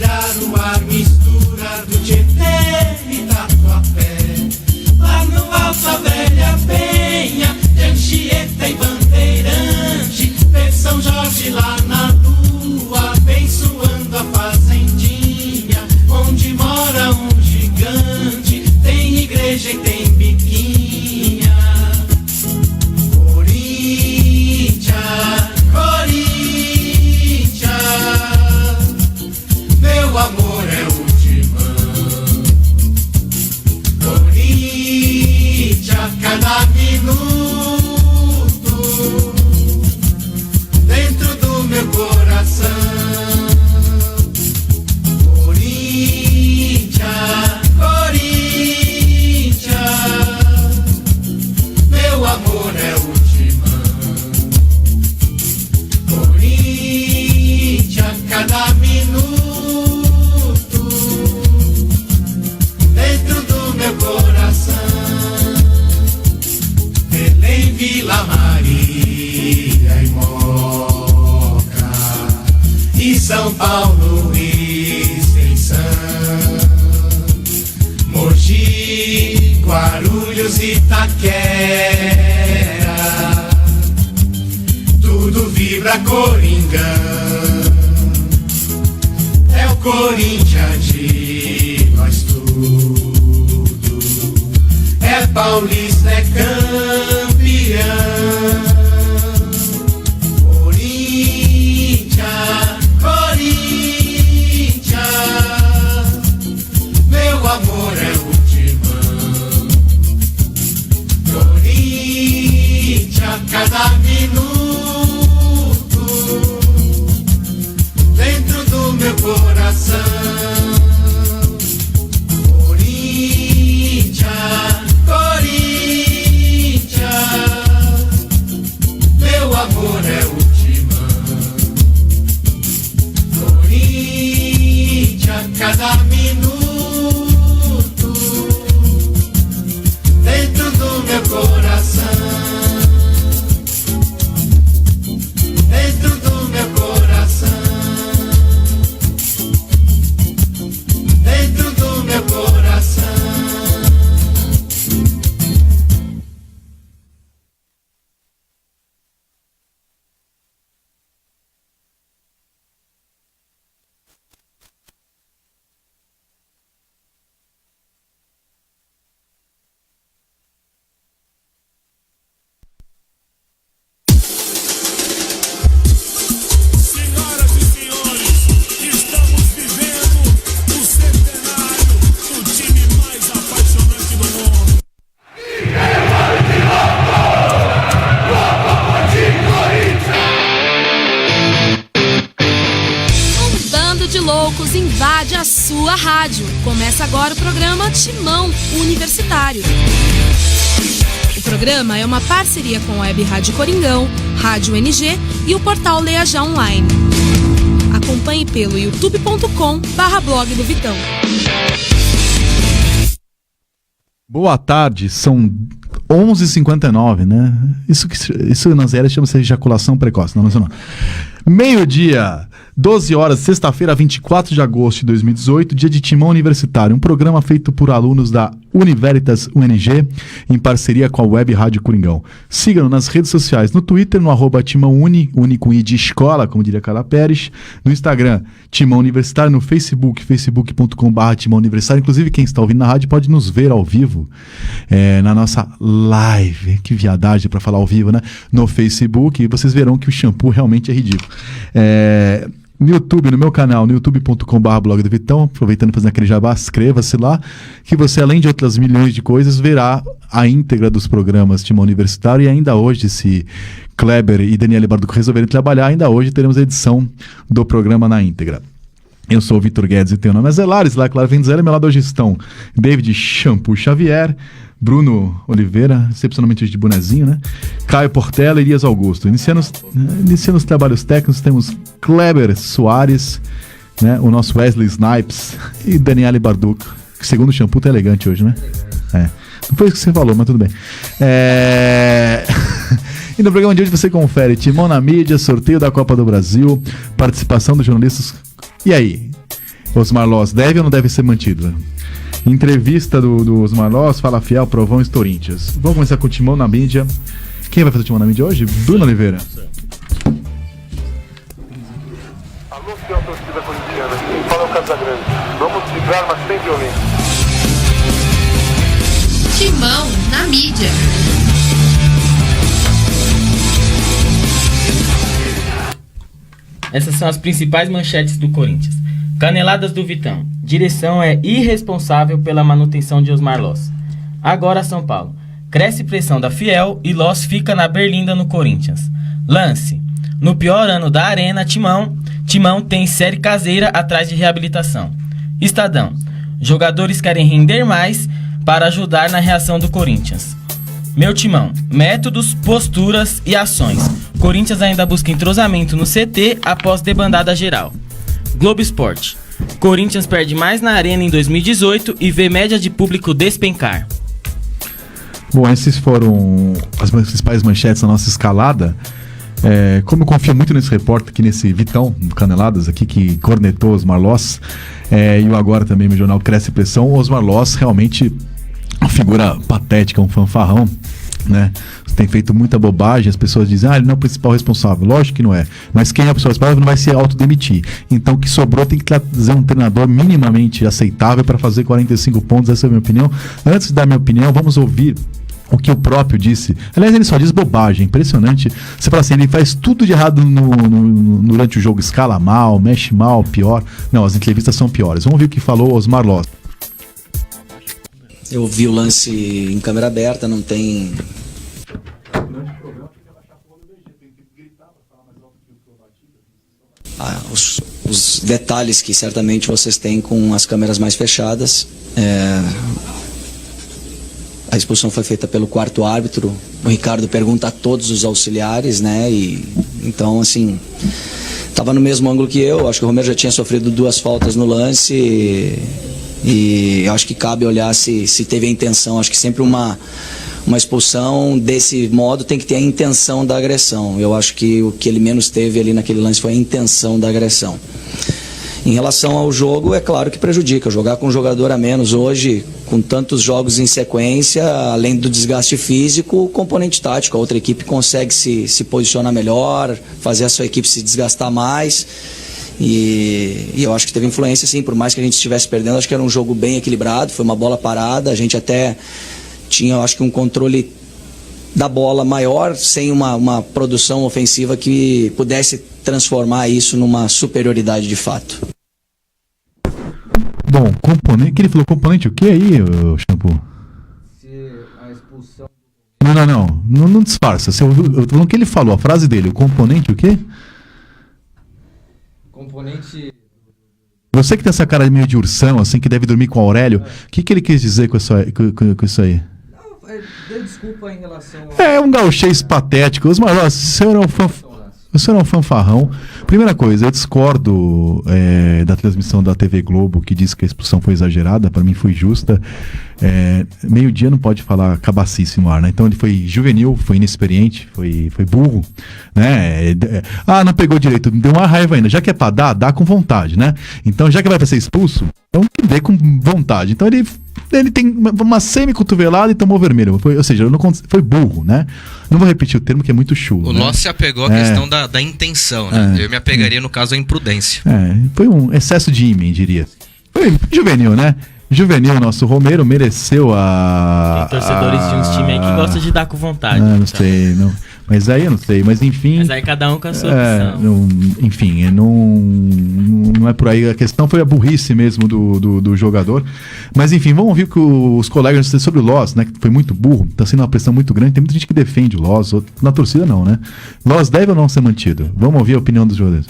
respirar o ar, mistura do Tietê e Tatuapé. Lá no Alto a Velha Penha, de Anchieta e Bandeirante, ver São Jorge lá na lua, abençoando a fazendinha, onde mora um gigante, tem igreja e tem biquinha. Corinthians, Corinthians, meu amor é o Timão. Corinthians, cada minuto dentro do meu coração. Corinthians, Corinthians, meu amor é o Timão. Corinthians, cada minuto dentro do meu coração. Belém, Vila Maria e Moca, e São Paulo Extensão, Mogi, Guarulhos, Itaquera, tudo vibra Coringão. É o Corinthians de nós tudo, é paulista, é campeão. Corinthians, Corinthians, meu amor é o Timão. Corinthians, cada minuto dentro do meu coração. Corinthians, Corinthians, meu amor é o Timão. Corinthians, cada minuto dentro do meu coração. Dentro do meu coração. Dentro do meu coração. Senhoras e senhores, estamos vivendo o centenário do time mais apaixonante do mundo. Um bando de loucos invade a sua rádio. Começa agora o programa Timão Universitário. O programa é uma parceria com a Web Rádio Coringão, Rádio NG e o portal Leia Já Online. Acompanhe pelo youtube.com/blog do Vitão. Boa tarde, são 11h59, né? Isso nas eras chama-se ejaculação precoce, não. Meio-dia, 12 horas, sexta-feira, 24 de agosto de 2018, dia de Timão Universitário, um programa feito por alunos da Univeritas UNG, em parceria com a Web Rádio Coringão. Siga-nos nas redes sociais, no Twitter, no @TimãoUni, Uni com I de escola, como diria Carla Pérez, no Instagram, Timão Universitário, no Facebook, facebook.com/Timão Universitário. Inclusive, quem está ouvindo na rádio pode nos ver ao vivo, na nossa live, que viadagem para falar ao vivo, né? No Facebook, e vocês verão que o shampoo realmente é ridículo. No YouTube, no meu canal, no youtube.com/blog do Vitão, aproveitando e fazendo aquele jabá, inscreva-se lá, que você, além de outras milhões de coisas, verá a íntegra dos programas Timão Universitário. E ainda hoje, se Kleber e Daniele Barduco resolverem trabalhar, ainda hoje teremos a edição do programa na íntegra. Eu sou o Vitor Guedes e tenho o nome é Zelares, lá, claro, vem dizer, meu lado hoje estão David Shampoo Xavier, Bruno Oliveira, excepcionalmente hoje de bonezinho, né? Caio Portela e Elias Augusto. Iniciando os trabalhos técnicos, temos Kleber Soares, né? O nosso Wesley Snipes e Daniele Barduco, que segundo o shampoo tá elegante hoje, né? Não foi isso que você falou, mas tudo bem. E no programa de hoje você confere Timão na mídia, sorteio da Copa do Brasil, participação dos jornalistas. E aí? Osmar Loz, deve ou não deve ser mantido? Entrevista do Osmar Loz, fala fiel, Provão e Corinthians. Vamos começar com o Timão na mídia. Quem vai fazer o Timão na mídia hoje? Bruno Oliveira. Alô, fiel torcida corintiana, quem fala é o Casagrande. Vamos vibrar, mas sem violência. Timão na mídia. Essas são as principais manchetes do Corinthians. Caneladas do Vitão. Direção é irresponsável pela manutenção de Osmar Loz. Agora São Paulo. Cresce pressão da Fiel e Loz fica na berlinda no Corinthians. Lance. No pior ano da Arena, Timão tem série caseira atrás de reabilitação. Estadão. Jogadores querem render mais para ajudar na reação do Corinthians. Meu Timão. Métodos, posturas e ações. Corinthians ainda busca entrosamento no CT após debandada geral. Globo Esporte. Corinthians perde mais na Arena em 2018 e vê média de público despencar. Bom, esses foram as principais manchetes da nossa escalada. Como eu confio muito nesse repórter aqui, nesse Vitão Caneladas aqui, que cornetou Osmar Loz, e o agora também, meu jornal Cresce Pressão, Osmar Loz realmente uma figura patética, um fanfarrão, né? Tem feito muita bobagem, as pessoas dizem, ele não é o principal responsável. Lógico que não é, mas quem é o principal responsável não vai se autodemitir. Então o que sobrou tem que trazer um treinador minimamente aceitável para fazer 45 pontos, essa é a minha opinião. Antes de dar minha opinião, vamos ouvir o que o próprio disse. Aliás, ele só diz bobagem, impressionante. Você fala assim, ele faz tudo de errado durante o jogo, escala mal, mexe mal, pior. Não, as entrevistas são piores. Vamos ouvir o que falou Osmar Loz. Eu vi o lance em câmera aberta, não tem... Os detalhes que certamente vocês têm com as câmeras mais fechadas. A expulsão foi feita pelo quarto árbitro. O Ricardo pergunta a todos os auxiliares, né? E então, assim, estava no mesmo ângulo que eu. Acho que o Romero já tinha sofrido 2 faltas no lance e eu acho que cabe olhar se teve a intenção. Acho que sempre uma expulsão desse modo tem que ter a intenção da agressão. Eu acho que o que ele menos teve ali naquele lance foi a intenção da agressão. Em relação ao jogo, é claro que prejudica. Jogar com um jogador a menos hoje, com tantos jogos em sequência, além do desgaste físico, o componente tático. A outra equipe consegue se posicionar melhor, fazer a sua equipe se desgastar mais. E eu acho que teve influência, sim. Por mais que a gente estivesse perdendo, acho que era um jogo bem equilibrado. Foi uma bola parada. A gente até tinha, eu acho que, um controle da bola maior, sem uma produção ofensiva que pudesse transformar isso numa superioridade de fato. Bom, componente, que ele falou componente o que aí, o Shampoo? Se a expulsão... Não disfarça. Eu tô falando o que ele falou, a frase dele, o componente o quê? Componente... Você que tem essa cara meio de ursão, assim, que deve dormir com o Aurélio, o que ele quis dizer com isso aí? Deu desculpa em relação ao... É um gauchês patético. Osmar Loz, o senhor é um fanfarrão. Primeira coisa, eu discordo da transmissão da TV Globo, que diz que a expulsão foi exagerada. Para mim foi justa. Meio-dia não pode falar cabacice no ar, né? Então ele foi juvenil, foi inexperiente, foi burro, né? Não pegou direito, deu uma raiva ainda. Já que é pra dar com vontade, né? Então já que vai ser expulso, então que dê com vontade. Então ele tem uma semi-cotovelada e tomou vermelho. Ou seja, foi burro, né? Não vou repetir o termo que é muito chulo. O Loz se apegou à questão da intenção, né? Eu me apegaria, no caso, à imprudência. Foi um excesso de ímã, diria. Foi juvenil, né? Juvenil, nosso Romero mereceu Tem torcedores de uns times aí que gostam de dar com vontade. Não sei, não. Mas aí eu não sei, mas enfim... Mas aí cada um com a sua opção. Enfim, não é por aí. A questão foi a burrice mesmo do jogador. Mas enfim, vamos ouvir o que os colegas disseram sobre o Loz, né? Que foi muito burro, tá sendo uma pressão muito grande. Tem muita gente que defende o Loz, na torcida não, né? Loz deve ou não ser mantido? Vamos ouvir a opinião dos jogadores.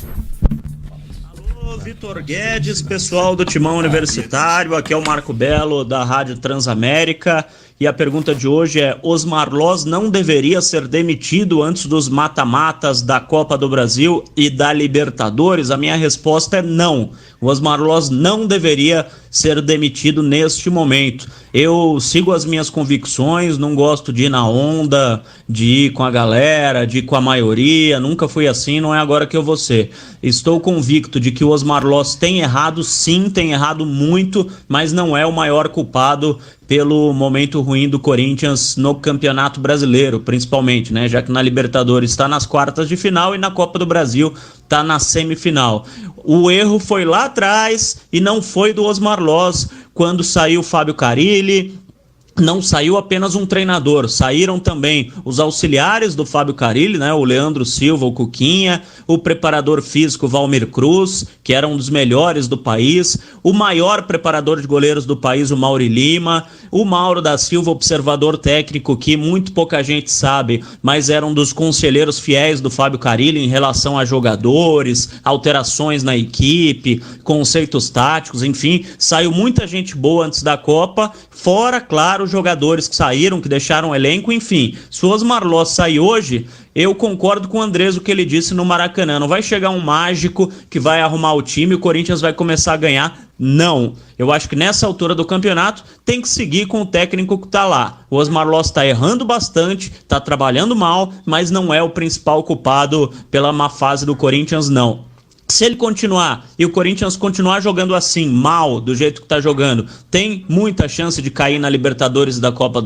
Vitor Guedes, pessoal do Timão Universitário, aqui é o Marco Belo da Rádio Transamérica e a pergunta de hoje é: Osmar Loz não deveria ser demitido antes dos mata-matas da Copa do Brasil e da Libertadores? A minha resposta é não. O Osmar Loz não deveria ser demitido neste momento. Eu sigo as minhas convicções, não gosto de ir na onda, de ir com a galera, de ir com a maioria, nunca fui assim, não é agora que eu vou ser. Estou convicto de que o Osmar Loss tem errado, sim, tem errado muito, mas não é o maior culpado pelo momento ruim do Corinthians no Campeonato Brasileiro, principalmente, né? Já que na Libertadores está nas quartas de final e na Copa do Brasil está na semifinal. O erro foi lá atrás e não foi do Osmar Loss, quando saiu o Fábio Carille. Não saiu apenas um treinador, saíram também os auxiliares do Fábio Carille, né? O Leandro Silva, o Cuquinha, o preparador físico Valmir Cruz, que era um dos melhores do país, o maior preparador de goleiros do país, o Mauri Lima, o Mauro da Silva, observador técnico, que muito pouca gente sabe, mas era um dos conselheiros fiéis do Fábio Carille em relação a jogadores, alterações na equipe, conceitos táticos, enfim, saiu muita gente boa antes da Copa, fora, claro, jogadores que saíram, que deixaram o elenco, enfim. Se o Osmar Loss sair hoje, eu concordo com o Andrés o que ele disse no Maracanã. Não vai chegar um mágico que vai arrumar o time e o Corinthians vai começar a ganhar. Não. Eu acho que nessa altura do campeonato tem que seguir com o técnico que tá lá. O Osmar Loss está errando bastante, tá trabalhando mal, mas não é o principal culpado pela má fase do Corinthians, não. Se ele continuar e o Corinthians continuar jogando assim, mal, do jeito que está jogando, tem muita chance de cair na Libertadores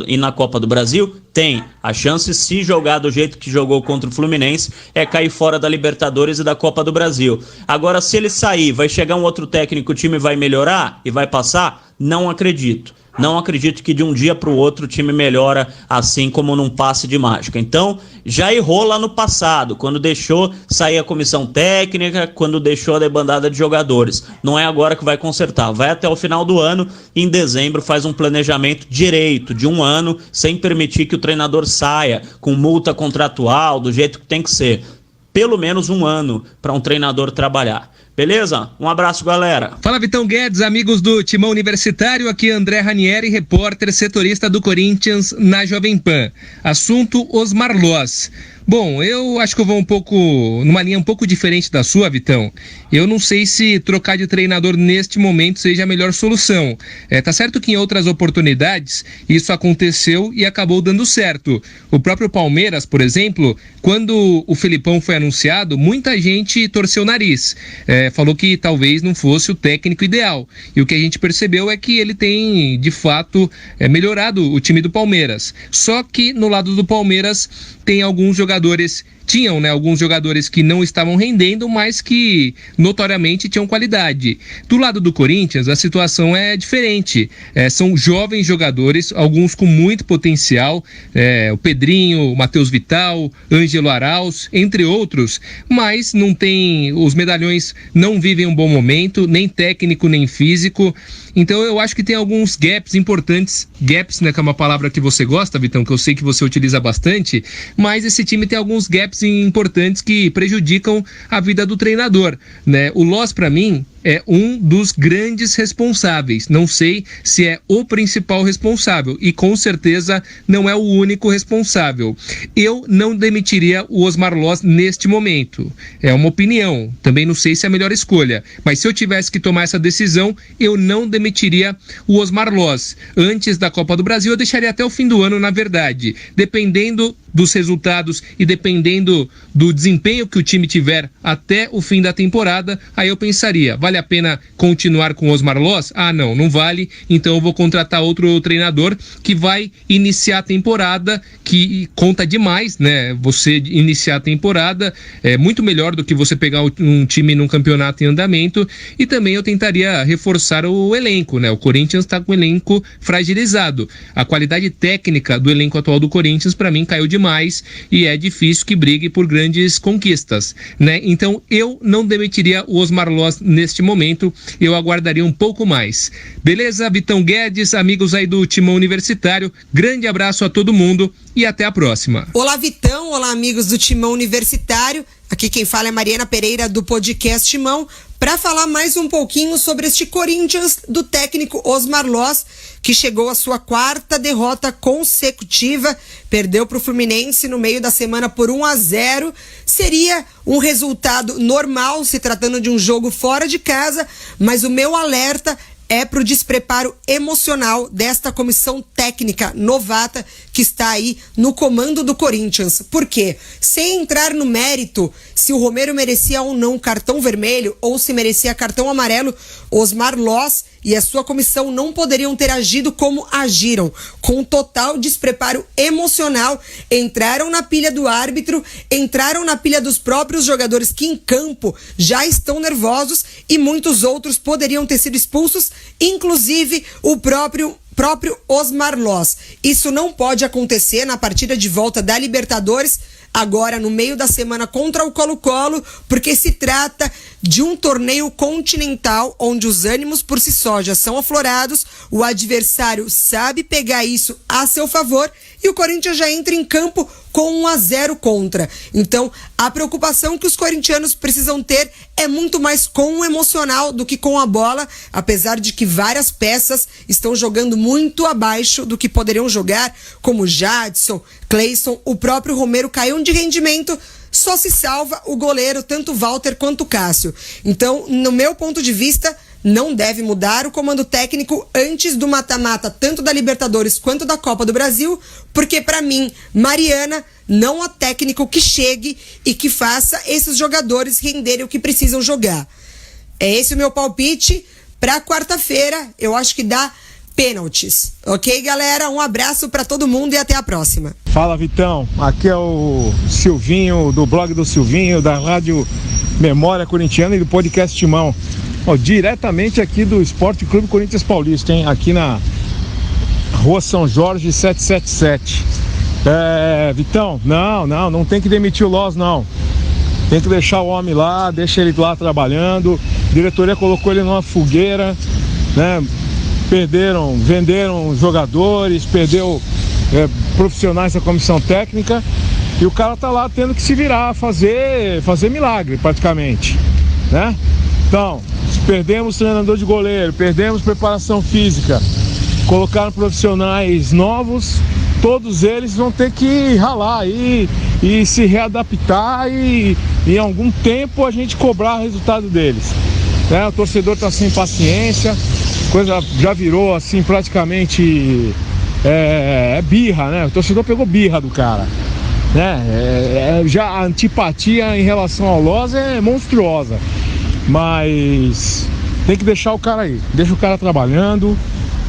e na Copa do Brasil? Tem. A chance, se jogar do jeito que jogou contra o Fluminense, é cair fora da Libertadores e da Copa do Brasil. Agora, se ele sair, vai chegar um outro técnico, o time vai melhorar e vai passar? Não acredito. Não acredito que de um dia para o outro o time melhora assim como num passe de mágica. Então, já errou lá no passado, quando deixou sair a comissão técnica, quando deixou a debandada de jogadores. Não é agora que vai consertar. Vai até o final do ano e em dezembro faz um planejamento direito de um ano, sem permitir que o treinador saia com multa contratual, do jeito que tem que ser. Pelo menos um ano para um treinador trabalhar. Beleza? Um abraço, galera. Fala, Vitão Guedes, amigos do Timão Universitário, aqui André Ranieri, repórter setorista do Corinthians na Jovem Pan. Assunto Osmar Loss. Bom, eu acho que eu vou numa linha um pouco diferente da sua, Vitão. Eu não sei se trocar de treinador neste momento seja a melhor solução. Tá certo que em outras oportunidades isso aconteceu e acabou dando certo. O próprio Palmeiras, por exemplo, quando o Felipão foi anunciado, muita gente torceu o nariz. Falou que talvez não fosse o técnico ideal. E o que a gente percebeu é que ele tem, de fato, melhorado o time do Palmeiras. Só que no lado do Palmeiras tem alguns jogadores que não estavam rendendo, mas que notoriamente tinham qualidade. Do lado do Corinthians, a situação é diferente. São jovens jogadores, alguns com muito potencial, o Pedrinho, o Matheus Vital, Ângelo Arauz, entre outros, mas os medalhões não vivem um bom momento, nem técnico, nem físico. Então eu acho que tem alguns gaps importantes, né, que é uma palavra que você gosta, Vitão, que eu sei que você utiliza bastante, mas esse time tem alguns gaps importantes que prejudicam a vida do treinador, né? O Loss, para mim, é um dos grandes responsáveis. Não sei se é o principal responsável e com certeza não é o único responsável. Eu não demitiria o Osmar Loss neste momento. É uma opinião. Também não sei se é a melhor escolha. Mas se eu tivesse que tomar essa decisão, eu não demitiria o Osmar Loss. Antes da Copa do Brasil, eu deixaria até o fim do ano, na verdade. Dependendo dos resultados e dependendo do desempenho que o time tiver até o fim da temporada, aí eu pensaria, vale a pena continuar com o Osmar Loss? Ah, não vale, então eu vou contratar outro treinador que vai iniciar a temporada, que conta demais, né? Você iniciar a temporada é muito melhor do que você pegar um time num campeonato em andamento, e também eu tentaria reforçar o elenco, né? O Corinthians está com o elenco fragilizado. A qualidade técnica do elenco atual do Corinthians, para mim, caiu demais e é difícil que brigue por grandes conquistas, né? Então eu não demitiria o Osmar Loss neste momento, eu aguardaria um pouco mais. Beleza, Vitão Guedes, amigos aí do Timão Universitário, grande abraço a todo mundo e até a próxima. Olá, Vitão, olá, amigos do Timão Universitário. Aqui quem fala é Mariana Pereira do podcast Timão, para falar mais um pouquinho sobre este Corinthians do técnico Osmar Loss, que chegou à sua 4ª derrota consecutiva, perdeu para o Fluminense no meio da semana por 1-0. Seria um resultado normal se tratando de um jogo fora de casa, mas o meu alerta é pro despreparo emocional desta comissão técnica novata que está aí no comando do Corinthians. Por quê? Sem entrar no mérito se o Romero merecia ou não cartão vermelho ou se merecia cartão amarelo, Osmar Loz e a sua comissão não poderiam ter agido como agiram, com total despreparo emocional. Entraram na pilha do árbitro, entraram na pilha dos próprios jogadores que em campo já estão nervosos e muitos outros poderiam ter sido expulsos, inclusive o próprio Osmar Loz. Isso não pode acontecer na partida de volta da Libertadores, agora no meio da semana contra o Colo-Colo, porque se trata de um torneio continental onde os ânimos por si só já são aflorados, o adversário sabe pegar isso a seu favor e o Corinthians já entra em campo com 1-0 contra. Então, a preocupação que os corintianos precisam ter é muito mais com o emocional do que com a bola, apesar de que várias peças estão jogando muito abaixo do que poderiam jogar, como Jadson, Cleison, o próprio Romero caiu de rendimento, só se salva o goleiro, tanto Walter quanto Cássio. Então, no meu ponto de vista, não deve mudar o comando técnico antes do mata-mata, tanto da Libertadores quanto da Copa do Brasil, porque para mim, Mariana não há técnico que chegue e que faça esses jogadores renderem o que precisam jogar. É esse o meu palpite para quarta-feira. Eu acho que dá pênaltis. Ok, galera? Um abraço para todo mundo e até a próxima. Fala, Vitão. Aqui é o Silvinho, do blog do Silvinho, da Rádio Memória Corintiana e do podcast Timão. Diretamente aqui do Esporte Clube Corinthians Paulista, hein? Aqui na Rua São Jorge 777. Vitão, não tem que demitir o Loz, não. Tem que deixar o homem lá, deixa ele lá trabalhando. A diretoria colocou ele numa fogueira, né? Venderam jogadores, perdeu profissionais da comissão técnica e o cara tá lá tendo que se virar, fazer milagre praticamente, né? Então, perdemos treinador de goleiro, perdemos preparação física, colocaram profissionais novos, todos eles vão ter que ralar aí e se readaptar e em algum tempo a gente cobrar o resultado deles, né? O torcedor tá sem paciência, coisa já virou assim praticamente birra, né? O torcedor pegou birra do cara, né? Já a antipatia em relação ao Loz é monstruosa, mas tem que deixar o cara aí, deixa o cara trabalhando,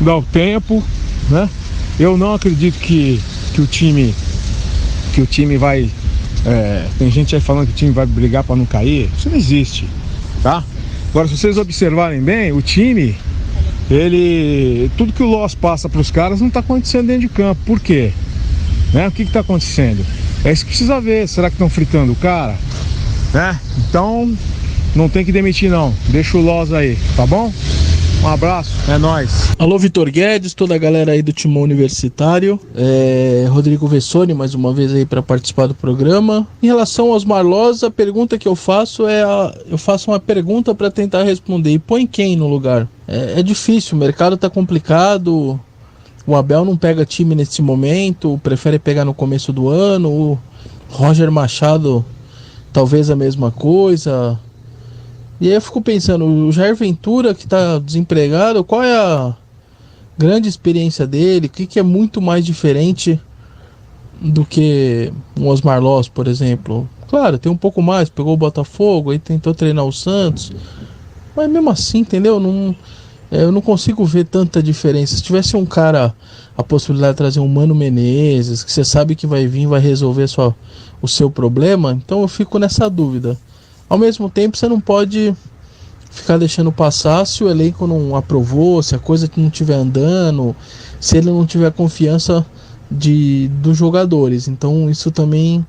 dá o tempo, né? Eu não acredito que o time vai, tem gente aí falando que o time vai brigar para não cair, isso não existe, tá? Agora, se vocês observarem bem, o time, tudo que o Loz passa para os caras não está acontecendo dentro de campo. Por quê? Né? O que está acontecendo? É isso que precisa ver. Será que estão fritando o cara? Né? Então, não tem que demitir não. Deixa o Loz aí, tá bom? Um abraço, é nóis. Alô, Vitor Guedes, toda a galera aí do Timão Universitário. Rodrigo Vessoni, mais uma vez aí para participar do programa. Em relação aos Osmar Loz, a pergunta que eu faço eu faço uma pergunta para tentar responder. E põe quem no lugar? É difícil, o mercado tá complicado. O Abel não pega time nesse momento, prefere pegar no começo do ano. O Roger Machado, talvez a mesma coisa. E aí eu fico pensando, o Jair Ventura que tá desempregado, qual é a grande experiência dele? O que é muito mais diferente do que um Osmar Loz, por exemplo? Claro, tem um pouco mais, pegou o Botafogo, aí tentou treinar o Santos, mas mesmo assim, entendeu? Eu não consigo ver tanta diferença. Se tivesse um cara, a possibilidade de trazer um Mano Menezes, que você sabe que vai vir, vai resolver o seu problema, então eu fico nessa dúvida. Ao mesmo tempo, você não pode ficar deixando passar se o elenco não aprovou, se a coisa não estiver andando, se ele não tiver confiança dos jogadores. Então, isso também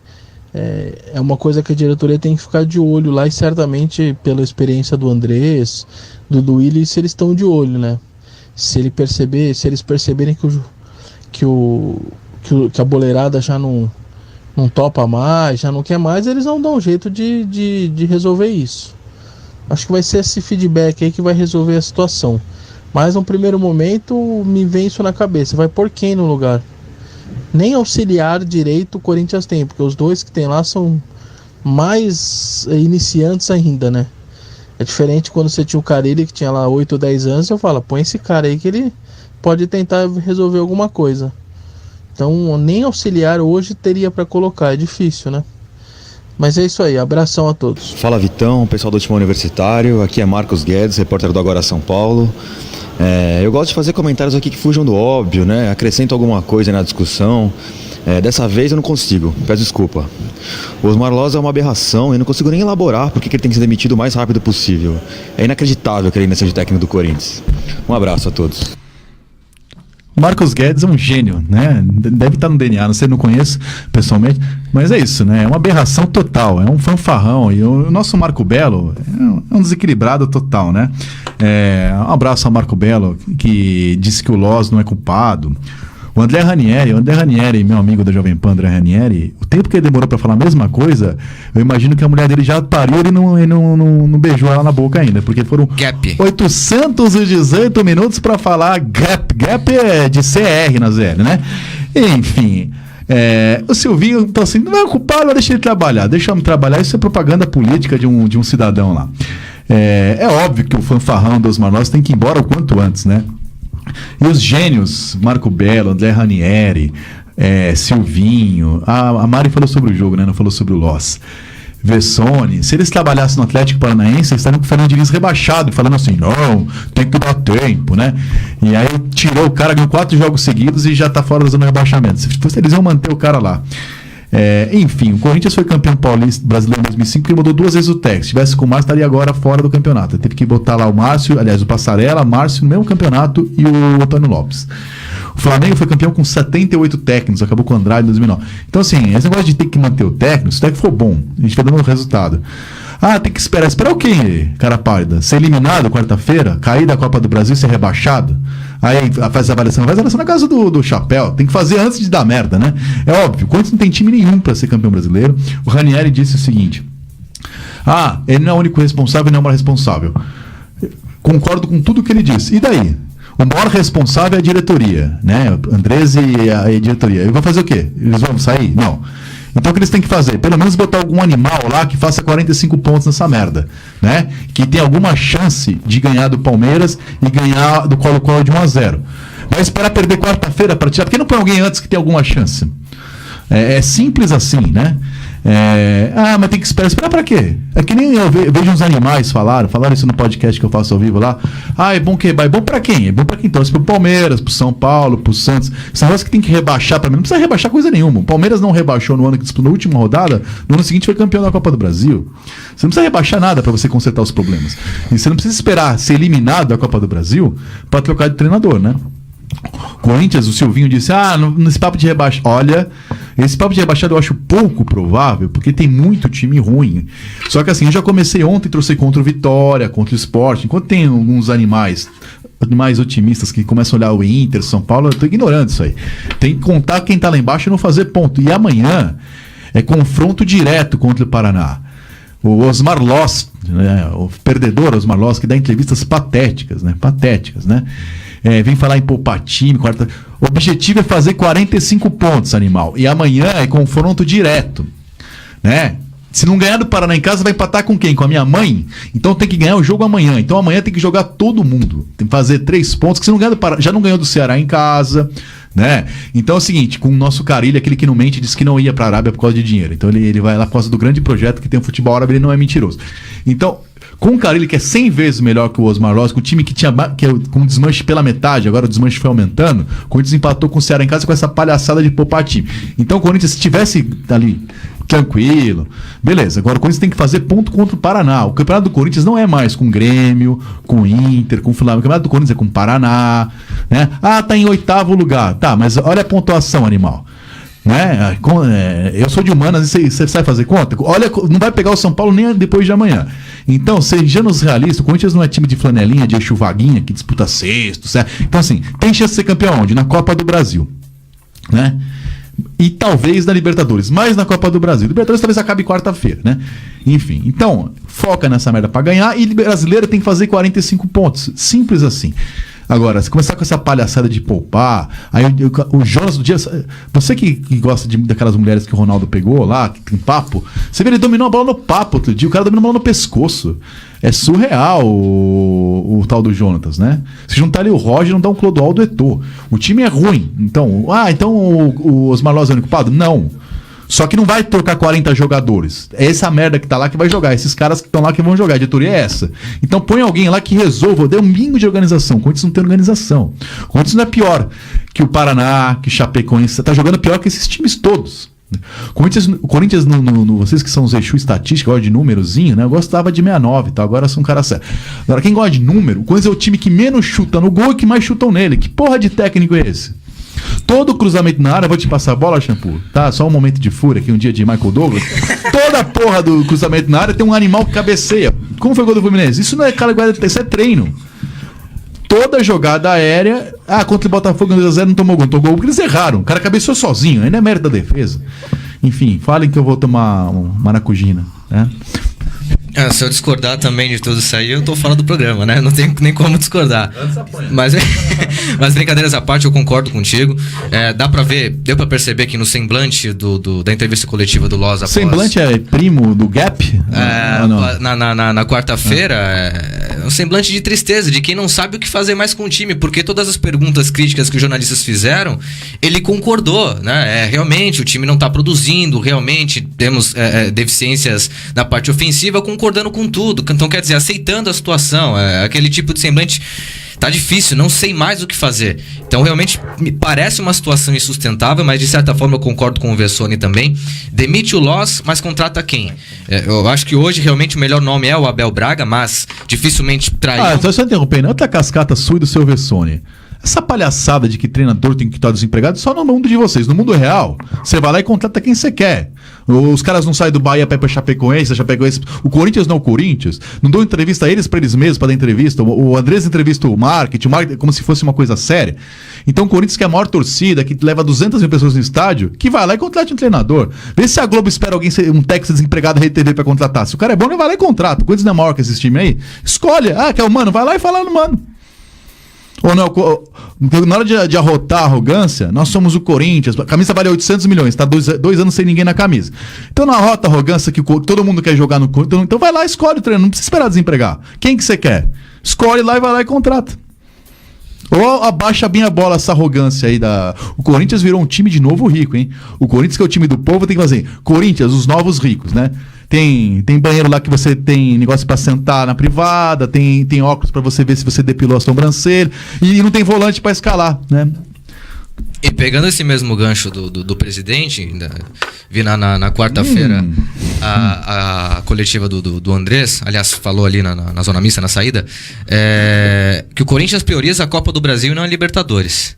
é uma coisa que a diretoria tem que ficar de olho lá, e certamente pela experiência do Andrés, do Duílio, se eles estão de olho, né? Se eles perceberem que a boleirada já não topa mais, já não quer mais, eles vão dar um jeito de resolver isso. Acho que vai ser esse feedback aí que vai resolver a situação. Mas no primeiro momento me vem isso na cabeça. Vai pôr quem no lugar? Nem auxiliar direito o Corinthians tem, porque os dois que tem lá são mais iniciantes ainda, né? É diferente quando você tinha o Carille que tinha lá 8 ou 10 anos, eu falo, põe esse cara aí que ele pode tentar resolver alguma coisa. Então nem auxiliar hoje teria para colocar, é difícil, né? Mas é isso aí, abração a todos. Fala Vitão, pessoal do Timão Universitário, aqui é Marcos Guedes, repórter do Agora São Paulo. Eu gosto de fazer comentários aqui que fujam do óbvio, né? Acrescento alguma coisa na discussão. Dessa vez eu não consigo, peço desculpa. O Osmar Loz é uma aberração e eu não consigo nem elaborar porque ele tem que ser demitido o mais rápido possível. É inacreditável que ele ainda seja técnico do Corinthians. Um abraço a todos. Marcos Guedes é um gênio, né? Deve estar no DNA, não sei, não conheço pessoalmente, mas é isso, né? É uma aberração total, é um fanfarrão. E o nosso Marco Belo é um desequilibrado total, né? Um abraço ao Marco Belo, que disse que o Loz não é culpado. O André Ranieri, meu amigo da Jovem Pan, André Ranieri, o tempo que ele demorou para falar a mesma coisa, eu imagino que a mulher dele já pariu e não beijou ela na boca ainda, porque foram 818 minutos para falar gap. Gap é de CR na ZL, né? Enfim, o Silvinho, então assim, não é culpado, deixa ele trabalhar, deixa eu trabalhar, isso é propaganda política de um cidadão lá. É óbvio que o fanfarrão dos Osmar Loz tem que ir embora o quanto antes, né? E os gênios, Marco Belo, André Ranieri, Silvinho, a Mari falou sobre o jogo, né? Não falou sobre o Loz. Vessone, se eles trabalhassem no Atlético Paranaense, eles estariam com o Fernando Diniz rebaixado, falando assim, não, tem que dar tempo, né? E aí tirou o cara, ganhou 4 jogos seguidos e já tá fora da zona de rebaixamento. Eles iam manter o cara lá. Enfim, o Corinthians foi campeão paulista brasileiro em 2005 e mudou 2 vezes o técnico. Se tivesse com o Márcio, estaria agora fora do campeonato. Teve que botar lá o Márcio, aliás, o Passarella, o Márcio no mesmo campeonato e o Antônio Lopes. O Flamengo foi campeão com 78 técnicos, acabou com o Andrade em 2009. Então, assim, esse negócio de ter que manter o técnico, se o técnico for bom, a gente vai dando o resultado. Tem que esperar. Esperar o quê, cara pálida? Ser eliminado quarta-feira, cair da Copa do Brasil e ser rebaixado? Aí faz a avaliação na casa do Chapéu. Tem que fazer antes de dar merda, né? É óbvio, o Corinthians não tem time nenhum para ser campeão brasileiro. O Ranieri disse o seguinte: ele não é o único responsável e não é o maior responsável. Concordo com tudo que ele disse. E daí? O maior responsável é a diretoria, né? Andrés e a diretoria. Ele vai fazer o quê? Eles vão sair? Não. Então o que eles têm que fazer? Pelo menos botar algum animal lá que faça 45 pontos nessa merda, né? Que tem alguma chance de ganhar do Palmeiras e ganhar do Colo-Colo de 1-0. Vai esperar perder quarta-feira para tirar. Por que não põe alguém antes que tem alguma chance? É simples assim, né? Mas tem que esperar. Esperar pra quê? É que nem eu vejo uns animais falaram isso no podcast que eu faço ao vivo lá. É bom que é bom pra quem? É bom pra quem torce pro Palmeiras, pro São Paulo, pro Santos. Esse negócio que tem que rebaixar pra mim. Não precisa rebaixar coisa nenhuma. O Palmeiras não rebaixou no ano que disputou, na última rodada. No ano seguinte foi campeão da Copa do Brasil. Você não precisa rebaixar nada pra você consertar os problemas. E você não precisa esperar ser eliminado da Copa do Brasil pra trocar de treinador, né? Corinthians, o Silvinho disse, nesse papo de rebaixado. Olha, esse papo de rebaixado eu acho pouco provável, porque tem muito time ruim. Só que assim, eu já comecei ontem, trouxe contra o Vitória, contra o Sport. Enquanto tem alguns animais otimistas que começam a olhar o Inter, São Paulo, eu tô ignorando isso aí. Tem que contar quem tá lá embaixo e não fazer ponto. E amanhã é confronto direto contra o Paraná. O Osmar Loz, né, o perdedor Osmar Loz, que dá entrevistas patéticas, né? Vem falar em poupar time, o objetivo é fazer 45 pontos, animal. E amanhã é confronto direto, né? Se não ganhar do Paraná em casa, vai empatar com quem? Com a minha mãe? Então tem que ganhar o jogo amanhã. Então amanhã tem que jogar todo mundo. Tem que fazer 3 pontos, que se não ganhar do Paraná, já não ganhou do Ceará em casa, né? Então é o seguinte, com o nosso Carille, aquele que não mente, disse que não ia pra Arábia por causa de dinheiro. Então ele vai lá por causa do grande projeto que tem o futebol árabe, ele não é mentiroso. Então, com o Carille, que é 100 vezes melhor que o Osmar Loz, com o time que tinha com desmanche pela metade, agora o desmanche foi aumentando, o Corinthians empatou com o Ceará em casa com essa palhaçada de poupar time. Então o Corinthians, se tivesse ali tranquilo, beleza, agora o Corinthians tem que fazer ponto contra o Paraná. O campeonato do Corinthians não é mais com o Grêmio, com o Inter, com o Flamengo. O campeonato do Corinthians é com o Paraná, né? Tá em 8º lugar, tá, mas olha a pontuação, animal. Né? Eu sou de humanas e você sabe fazer conta? Olha, não vai pegar o São Paulo nem depois de amanhã. Então, sejamos realistas, o Corinthians não é time de flanelinha, de eixo vaguinha, que disputa sexto, certo? Então, assim, tem chance de ser campeão onde? Na Copa do Brasil, né? E talvez na Libertadores, mas na Copa do Brasil. Libertadores talvez acabe quarta-feira, né? Enfim, então, foca nessa merda pra ganhar e brasileiro tem que fazer 45 pontos. Simples assim. Agora, se começar com essa palhaçada de poupar, aí o Jonas do dia. Você que gosta daquelas mulheres que o Ronaldo pegou lá, que tem papo, você vê ele dominou a bola no papo outro dia, o cara dominou a bola no pescoço. É surreal o tal do Jonatas, né? Se juntar ali o Roger, não dá um Clodoaldo Eto'o. O time é ruim. Então, o Osmar Loz é o único culpado? Não. Só que não vai trocar 40 jogadores. É essa merda que tá lá que vai jogar. Esses caras que estão lá que vão jogar. A diretoria é essa. Então põe alguém lá que resolva. Dê um mínimo de organização. O Corinthians não tem organização. O Corinthians não é pior que o Paraná, que Chapecoense. Tá jogando pior que esses times todos. O Corinthians, vocês que são os Exu estatísticos, gostam de númerozinho, né? Eu gostava de 69, tá? Agora sou um cara sério. Agora, quem gosta de número, o Corinthians é o time que menos chuta no gol e que mais chutam nele. Que porra de técnico é esse? Todo cruzamento na área, vou te passar a bola, Shampoo, tá? Só um momento de fúria aqui, um dia de Michael Douglas. Toda a porra do cruzamento na área tem um animal que cabeceia. Como foi o gol do Fluminense? Isso não é cara, isso é treino. Toda jogada aérea. Contra o Botafogo 2x0 não tomou gol porque eles erraram. O cara cabeceou sozinho, ainda é mérito da defesa. Enfim, falem que eu vou tomar uma maracujina, né? Se eu discordar também de tudo isso aí, eu tô fora do programa, né? Não tem nem como discordar. Mas brincadeiras à parte, eu concordo contigo. Deu pra perceber que no semblante da entrevista coletiva do Loz após... Semblante é primo do Gap? Na quarta-feira, é um semblante de tristeza, de quem não sabe o que fazer mais com o time, porque todas as perguntas críticas que os jornalistas fizeram, ele concordou, né? Realmente, o time não tá produzindo, realmente temos deficiências na parte ofensiva, concordando com tudo. Então, quer dizer, aceitando a situação. Aquele tipo de semblante, tá difícil, não sei mais o que fazer. Então, realmente, me parece uma situação insustentável, mas de certa forma eu concordo com o Vessone também. Demite o Loz, mas contrata quem? Eu acho que hoje realmente o melhor nome é o Abel Braga, mas dificilmente traiu. Só interrompendo, outra cascata sua e do seu Vessone. Essa palhaçada de que treinador tem que estar desempregado só no mundo de vocês. No mundo real, você vai lá e contrata quem você quer. Os caras não saem do Bahia pra ir pra Chapecoense, o Corinthians não é o Corinthians. Não dão entrevista a eles pra eles mesmos, pra dar entrevista. O Andrés entrevista o marketing como se fosse uma coisa séria. Então o Corinthians, que é a maior torcida, que leva 200 mil pessoas no estádio, que vai lá e contrata um treinador. Vê se a Globo espera um técnico desempregado da Rede TV pra contratar. Se o cara é bom, ele vai lá e contrata. O Corinthians não é maior que esses times aí. Escolhe. Quer o mano? Vai lá e fala no mano. Ou não, na hora de arrotar a arrogância, nós somos o Corinthians, a camisa vale 800 milhões, tá 2 anos sem ninguém na camisa. Então não arrota a arrogância que todo mundo quer jogar no Corinthians, então vai lá e escolhe o treino, não precisa esperar desempregar. Quem que você quer? Escolhe lá e vai lá e contrata. Ou abaixa bem a bola essa arrogância aí O Corinthians virou um time de novo rico, hein? O Corinthians, que é o time do povo, tem que fazer Corinthians, os novos ricos, né? Tem banheiro lá que você tem negócio pra sentar na privada, tem óculos pra você ver se você depilou a sobrancelha, e não tem volante pra escalar, né? E pegando esse mesmo gancho do presidente, vi na quarta-feira a coletiva do Andrés, aliás, falou ali na zona mista, na saída, que o Corinthians prioriza a Copa do Brasil e não a Libertadores.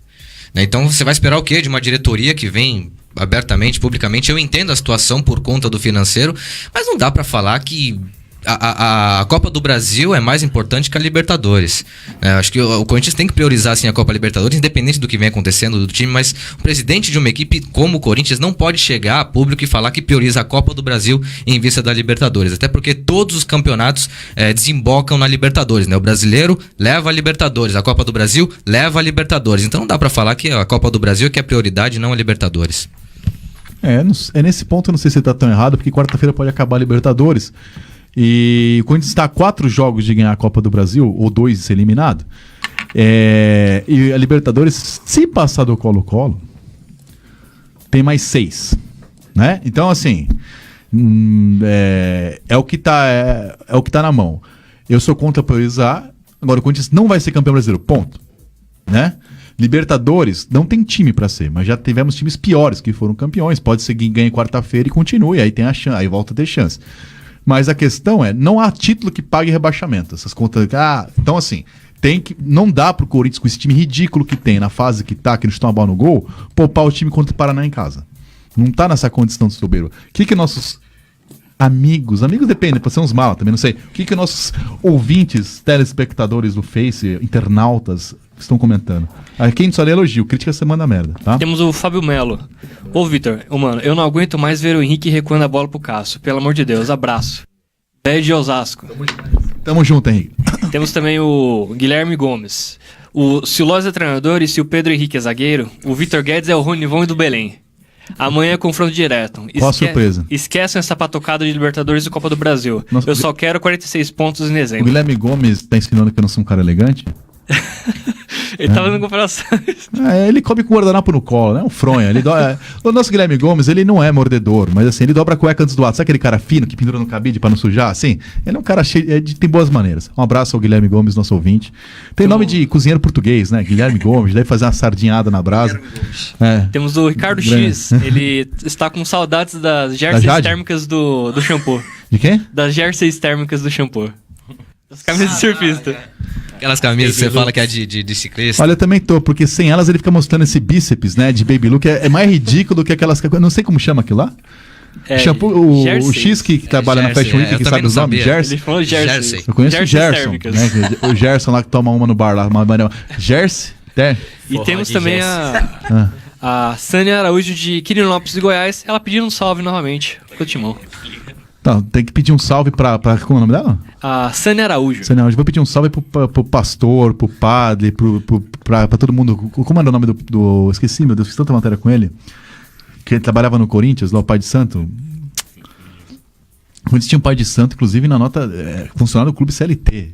Então você vai esperar o quê de uma diretoria que vem abertamente, publicamente? Eu entendo a situação por conta do financeiro, mas não dá pra falar que a Copa do Brasil é mais importante que a Libertadores. Acho que o Corinthians tem que priorizar assim, a Copa Libertadores, independente do que vem acontecendo do time, mas o presidente de uma equipe como o Corinthians não pode chegar a público e falar que prioriza a Copa do Brasil em vista da Libertadores, até porque todos os campeonatos desembocam na Libertadores, né? O brasileiro leva a Libertadores, a Copa do Brasil leva a Libertadores, então não dá pra falar que a Copa do Brasil é que é prioridade, não a Libertadores. Nesse ponto eu não sei se tá tão errado, porque quarta-feira pode acabar a Libertadores. E o Corinthians está a 4 jogos de ganhar a Copa do Brasil, ou 2 de ser eliminado. E a Libertadores, se passar do Colo-Colo, tem mais 6. Né? Então, assim, é o que tá na mão. Eu sou contra priorizar. Agora, o Corinthians não vai ser campeão brasileiro, ponto. Né? Libertadores não tem time pra ser, mas já tivemos times piores que foram campeões. Pode ser que ganhe quarta-feira e continue, aí tem a chance, aí volta a ter chance. Mas a questão não há título que pague rebaixamento. Essas contas. Então, assim, não dá pro Corinthians, com esse time ridículo que tem, na fase que tá, que não estão a bola no gol, poupar o time contra o Paraná em casa. Não tá nessa condição de soberba. O que nossos amigos depende, pode ser uns malas também, não sei. O que nossos ouvintes, telespectadores do Face, internautas, estão comentando? Quem só lê elogio, crítica você manda merda, tá? Temos o Fábio Melo. Ô, Vitor, mano, eu não aguento mais ver o Henrique recuando a bola pro Cássio. Pelo amor de Deus, abraço. Velho de Osasco. Tamo junto, Henrique. Temos também o Guilherme Gomes. Se o Loz é treinador e se o Pedro Henrique é zagueiro, o Vitor Guedes é o Ronivon do Belém. Amanhã é confronto direto. Qual a surpresa? Esqueçam essa patocada de Libertadores e Copa do Brasil. Nossa, eu só quero 46 pontos em O dezembro. Guilherme Gomes tá ensinando que eu não sou um cara elegante? Ele tá fazendo comparações. Ele come com guardanapo no colo, né? Um fronha. O nosso Guilherme Gomes, ele não é mordedor, mas assim, ele dobra a cueca antes do ato. Sabe aquele cara fino que pendura no cabide pra não sujar? Assim, ele é um cara cheio, tem boas maneiras. Um abraço ao Guilherme Gomes, nosso ouvinte. Tem nome de cozinheiro português, né? Guilherme Gomes, deve fazer uma sardinhada na brasa. Temos o Ricardo X, ele está com saudades das jerseys térmicas do shampoo. De quem? Das jerseys térmicas do shampoo. Das camisas de surfista. Aquelas camisas que você fala que é de ciclista. Olha, eu também tô, porque sem elas ele fica mostrando esse bíceps, né, de Baby Look, é mais ridículo do que aquelas... Não sei como chama aquilo lá. Shampoo, o X que trabalha na Fashion Week, que sabe os nomes, Jersey. Ele falou Jersey. Eu conheço o Gerson, né, o Gerson lá que toma uma no bar lá. Jersey? E temos também a Sânia Araújo de Quirinópolis de Goiás, ela pedindo um salve novamente pro Timão. Tá, tem que pedir um salve pra como é o nome dela? A Sânia Araújo. Sânia Araújo. Vou pedir um salve pro pastor, pro padre, pra todo mundo. Como era o nome do... Esqueci, meu Deus, fiz tanta matéria com ele. Que ele trabalhava no Corinthians, lá o pai de santo. Quando tinha um pai de santo, inclusive na nota... funcionário do clube CLT.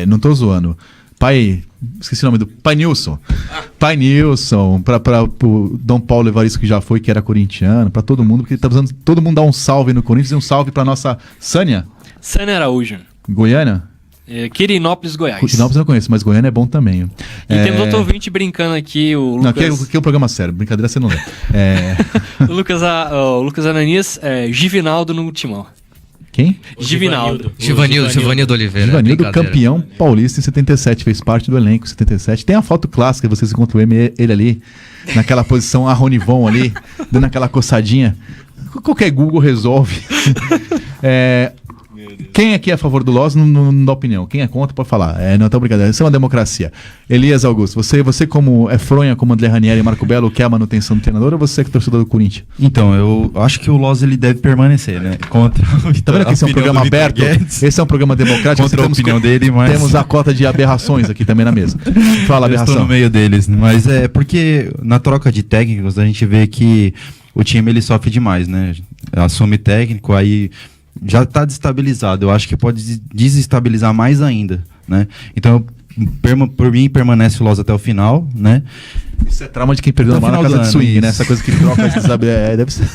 Não tô zoando. Esqueci o nome do... Pai Nilson. Pai Nilson, pro Dom Paulo Evaristo, que já foi, que era corintiano, pra todo mundo, porque tá precisando todo mundo dar um salve no Corinthians e um salve pra nossa Sânia. Sânia Araújo. Goiânia? Quirinópolis, Goiás. Quirinópolis eu não conheço, mas Goiânia é bom também. E temos outro ouvinte brincando aqui, o Lucas... Não, aqui é um programa sério, brincadeira você não lê. o Lucas Ananias, Givinaldo no Timão. Quem? Givanildo Oliveira. Givanildo, campeão paulista em 77, fez parte do elenco em 77. Tem a foto clássica, vocês encontram ele ali, naquela posição, a Ronivon ali, dando aquela coçadinha. Qualquer Google resolve. Quem aqui é a favor do Loz não dá opinião. Quem é contra pode falar. Não, tá brincadeira. Isso é uma democracia. Elias Augusto, você como fronha, como André Ranieri e Marco Belo, quer a manutenção do treinador ou você que é torcedor do Corinthians? Então, eu acho que o Loz ele deve permanecer, né? Contra tá vendo que esse é um programa aberto? Esse é um programa democrático. Contra a opinião dele, mas... Temos a cota de aberrações aqui também na mesa. Fala, aberração. Eu estou no meio deles, mas é porque na troca de técnicos a gente vê que o time ele sofre demais, né? Assume técnico, aí... já está destabilizado, eu acho que pode desestabilizar mais ainda, né? Então, por mim, permanece o Loz até o final, né? Isso é trauma de quem perdeu a mão na casa de swing, né? Essa coisa que troca de deve ser...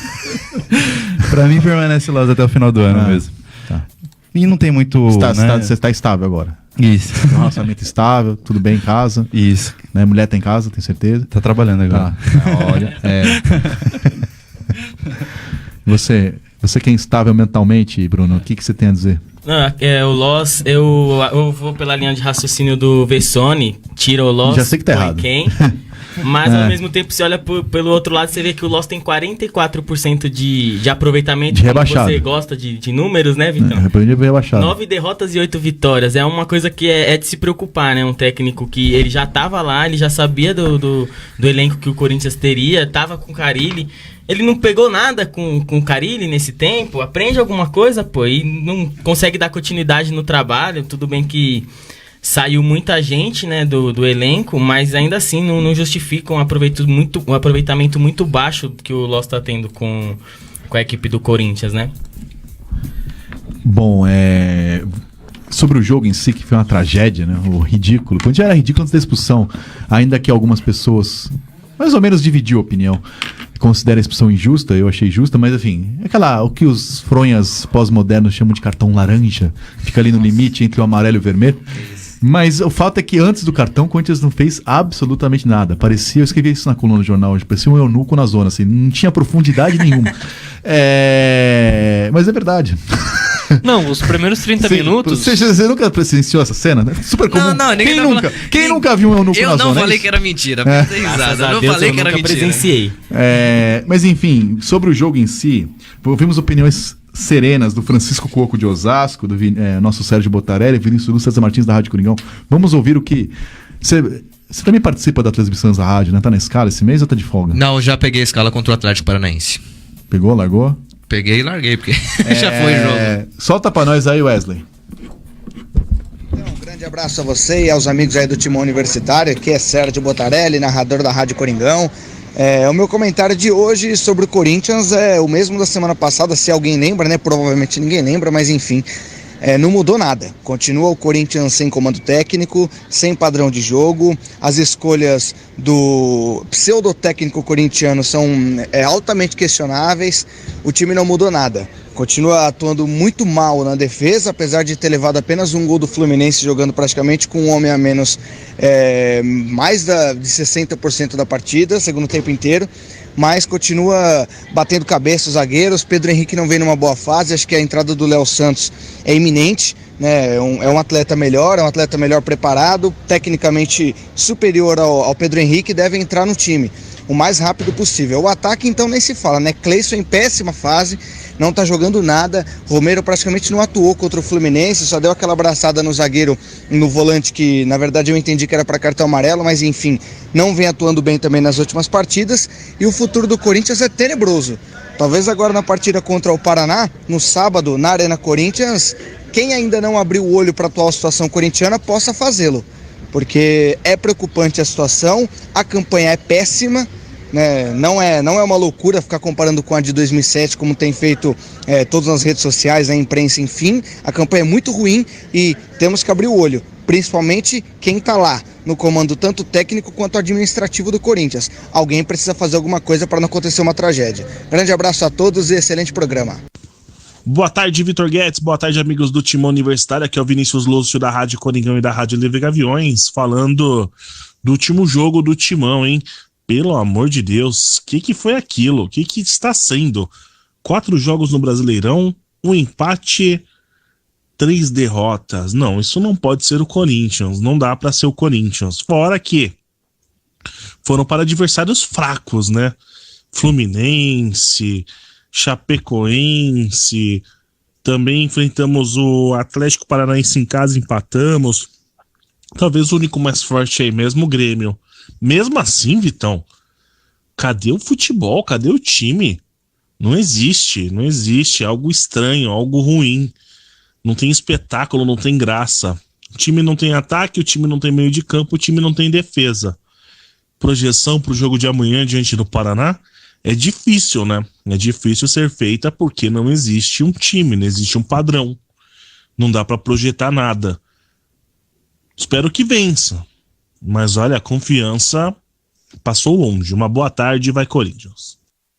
Pra mim, permanece o Loz até o final do ano mesmo. Tá. E não tem muito... Você está estável agora. Isso. Um relacionamento estável, tudo bem em casa. Isso. Né? Mulher tá em casa, tenho certeza. Tá trabalhando agora. Olha, Você que é instável mentalmente, Bruno, o que você tem a dizer? O Loz, eu vou pela linha de raciocínio do Vessone, tira o Loz, já sei que tá errado. Quem, mas ao mesmo tempo, você olha pelo outro lado, você vê que o Loz tem 44% de aproveitamento. De rebaixado. Você gosta de números, né, Vitão? Rebaixado. 9 derrotas e 8 vitórias. É uma coisa que é de se preocupar, né? Um técnico que ele já tava lá, ele já sabia do elenco que o Corinthians teria, tava com o Carille. Ele não pegou nada com o Carille nesse tempo, aprende alguma coisa, pô, e não consegue dar continuidade no trabalho. Tudo bem que saiu muita gente, né, do elenco, mas ainda assim não justifica um aproveitamento muito baixo que o Loz está tendo com a equipe do Corinthians, né? Bom, sobre o jogo em si, que foi uma tragédia, né, o ridículo. Quando já era ridículo antes da expulsão, ainda que algumas pessoas mais ou menos dividiu a opinião. Considera a expulsão injusta, eu achei justa, mas enfim, o que os fronhas pós-modernos chamam de cartão laranja, fica ali no limite entre o amarelo e o vermelho. Mas o fato é que antes do cartão, o Corinthians não fez absolutamente nada. Eu escrevi isso na coluna do jornal hoje, parecia um eunuco na zona, assim, não tinha profundidade nenhuma. Mas é verdade. Não, os primeiros 30 minutos... Você nunca presenciou essa cena, né? Super comum. Quem nunca viu um eunuco na zona? Eu não falei que era mentira, eu não falei que era mentira. Presenciei. Mas enfim, sobre o jogo em si, ouvimos opiniões serenas do Francisco Coco de Osasco, do nosso Sérgio Botarelli, Vinícius Lúcio, César Martins da Rádio Coringão. Vamos ouvir o que... Você também participa da transmissão da rádio, né? Tá na escala esse mês ou tá de folga? Não, já peguei a escala contra o Atlético Paranaense. Pegou, largou? Peguei e larguei, porque já foi o jogo. Solta pra nós aí, Wesley. Então, um grande Grande abraço a você e aos amigos aí do Timão Universitário. Aqui é Sérgio Botarelli, narrador da Rádio Coringão. O meu comentário de hoje sobre o Corinthians é o mesmo da semana passada, se alguém lembra, né? Provavelmente ninguém lembra, mas enfim, não mudou nada. Continua o Corinthians sem comando técnico, sem padrão de jogo. As escolhas do pseudo-técnico corintiano são altamente questionáveis. O time não mudou nada. Continua atuando muito mal na defesa, apesar de ter levado apenas um gol do Fluminense, jogando praticamente com um homem a menos mais de 60% da partida, segundo tempo inteiro. Mas continua batendo cabeça os zagueiros. Pedro Henrique não vem numa boa fase, acho que a entrada do Léo Santos é iminente, né? É um atleta melhor, preparado, tecnicamente superior ao Pedro Henrique, deve entrar no time o mais rápido possível. O ataque então nem se fala, né? Cleison em péssima fase, não tá jogando nada. Romero praticamente não atuou contra o Fluminense, só deu aquela abraçada no zagueiro, no volante, que na verdade eu entendi que era para cartão amarelo, mas enfim, não vem atuando bem também nas últimas partidas. E o futuro do Corinthians é tenebroso. Talvez agora na partida contra o Paraná, no sábado, na Arena Corinthians, quem ainda não abriu o olho para a atual situação corintiana possa fazê-lo, porque é preocupante a situação, a campanha é péssima, né? Não é uma loucura ficar comparando com a de 2007, como tem feito todas as redes sociais, a imprensa, enfim. A campanha é muito ruim e temos que abrir o olho, principalmente quem está lá no comando tanto técnico quanto administrativo do Corinthians. Alguém precisa fazer alguma coisa para não acontecer uma tragédia. Grande abraço a todos e excelente programa. Boa tarde, Vitor Guedes. Boa tarde, amigos do Timão Universitário. Aqui é o Vinícius Lúcio da Rádio Coringão e da Rádio Livre Gaviões, falando do último jogo do Timão, hein? Pelo amor de Deus, o que foi aquilo? O que está sendo? 4 jogos no Brasileirão, 1 empate, 3 derrotas. Não, isso não pode ser o Corinthians, não dá para ser o Corinthians. Fora que foram para adversários fracos, né? Fluminense, Chapecoense, também enfrentamos o Atlético Paranaense em casa, empatamos. Talvez o único mais forte aí mesmo, o Grêmio. Mesmo assim, Vitão, cadê o futebol? Cadê o time? Não existe, é algo estranho, algo ruim. Não tem espetáculo, não tem graça. O time não tem ataque, o time não tem meio de campo, o time não tem defesa. Projeção para o jogo de amanhã diante do Paraná é difícil, né? É difícil ser feita porque não existe um time, não existe um padrão. Não dá para projetar nada. Espero que vença. Mas olha, a confiança passou longe. Uma boa tarde, vai Corinthians.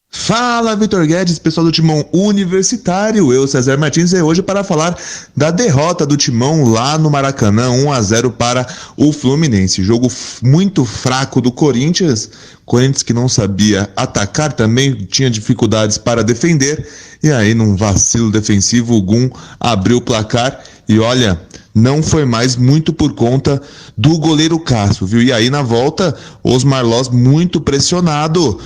Fala, Vitor Guedes, pessoal do Timão Universitário. Eu, César Martins, é hoje para falar da derrota do Timão lá no Maracanã, 1-0 para o Fluminense. Jogo muito fraco do Corinthians. Corinthians que não sabia atacar, também tinha dificuldades para defender. E aí, num vacilo defensivo, o Gum abriu o placar. E olha, não foi mais muito por conta do goleiro Cássio, viu? E aí na volta, Osmar Loz muito pressionado,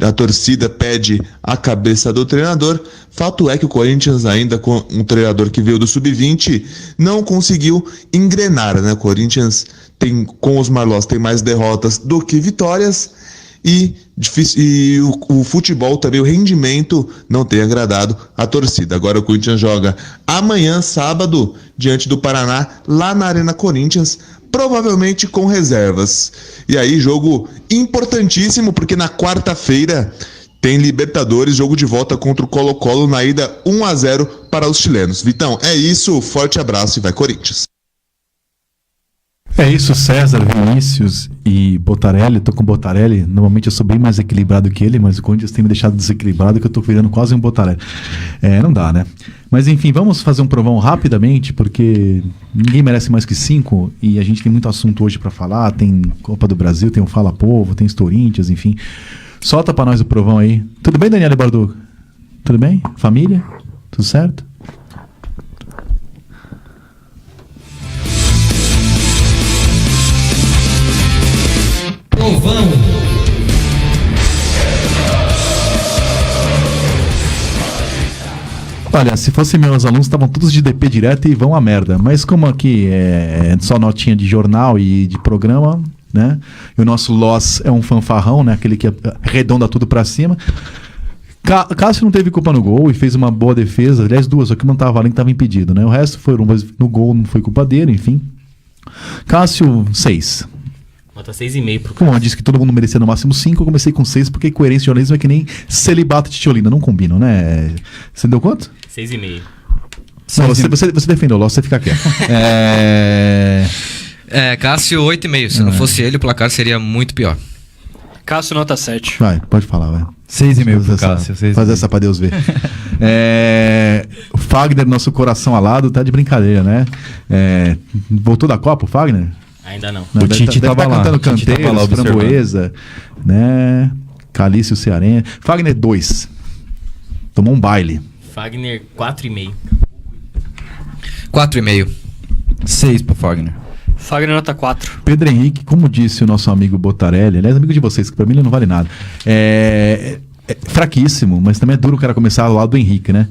a torcida pede a cabeça do treinador. Fato é que o Corinthians, ainda com um treinador que veio do Sub-20, não conseguiu engrenar, né? O Corinthians com Osmar Loz tem mais derrotas do que vitórias. E o futebol também, o rendimento não tem agradado a torcida. Agora o Corinthians joga amanhã, sábado, diante do Paraná, lá na Arena Corinthians, provavelmente com reservas. E aí, jogo importantíssimo, porque na quarta-feira tem Libertadores, jogo de volta contra o Colo-Colo, na ida 1-0 para os chilenos. Vitão, é isso, forte abraço e vai Corinthians. É isso, César, Vinícius e Botarelli. Tô com o Botarelli. Normalmente eu sou bem mais equilibrado que ele, mas o Corinthians tem me deixado desequilibrado, que eu tô virando quase um Botarelli. Não dá, né? Mas enfim, vamos fazer um provão rapidamente, porque ninguém merece mais que 5 e a gente tem muito assunto hoje pra falar. Tem Copa do Brasil, tem o Fala Povo, tem os Corinthians, enfim. Solta pra nós o provão aí. Tudo bem, Daniela Bardugo? Tudo bem? Família? Tudo certo? Provão. Olha, se fossem meus alunos, estavam todos de DP direto e vão à merda. Mas como aqui é só notinha de jornal e de programa, né? E o nosso Loss é um fanfarrão, né? Aquele que arredonda tudo pra cima. Cássio não teve culpa no gol e fez uma boa defesa. Aliás, 2, só que não tava valendo, que tava impedido, né? O resto foi no gol, não foi culpa dele, enfim. Cássio, 6. Nota 6,5 pro Como eu disse que todo mundo merecia no máximo 5, eu comecei com 6, porque coerência e jornalismo é que nem celibato e titiolina, não combinam, né? Você deu quanto? 6,5. Não, você defendeu, Ló, você fica quieto. Cássio, 8,5. Se não fosse ele, o placar seria muito pior. Cássio, nota 7. Vai, pode falar, vai. 6,5 pro Cássio. Faz essa pra Deus ver. O Fagner, nosso coração alado, tá de brincadeira, né? Voltou da Copa, o Fagner? Ainda não. O Tite tava tá lá. cantando O Tite tava canteiros, lá observando. framboesa, né? Calício Cearense. Fagner, 2. Tomou um baile. Fagner, 4,5. 4,5. 6 pro Fagner. Fagner, nota 4. Pedro Henrique, como disse o nosso amigo Botarelli, aliás, amigo de vocês, que pra mim ele não vale nada. É fraquíssimo, mas também é duro o cara começar ao lado do Henrique, né?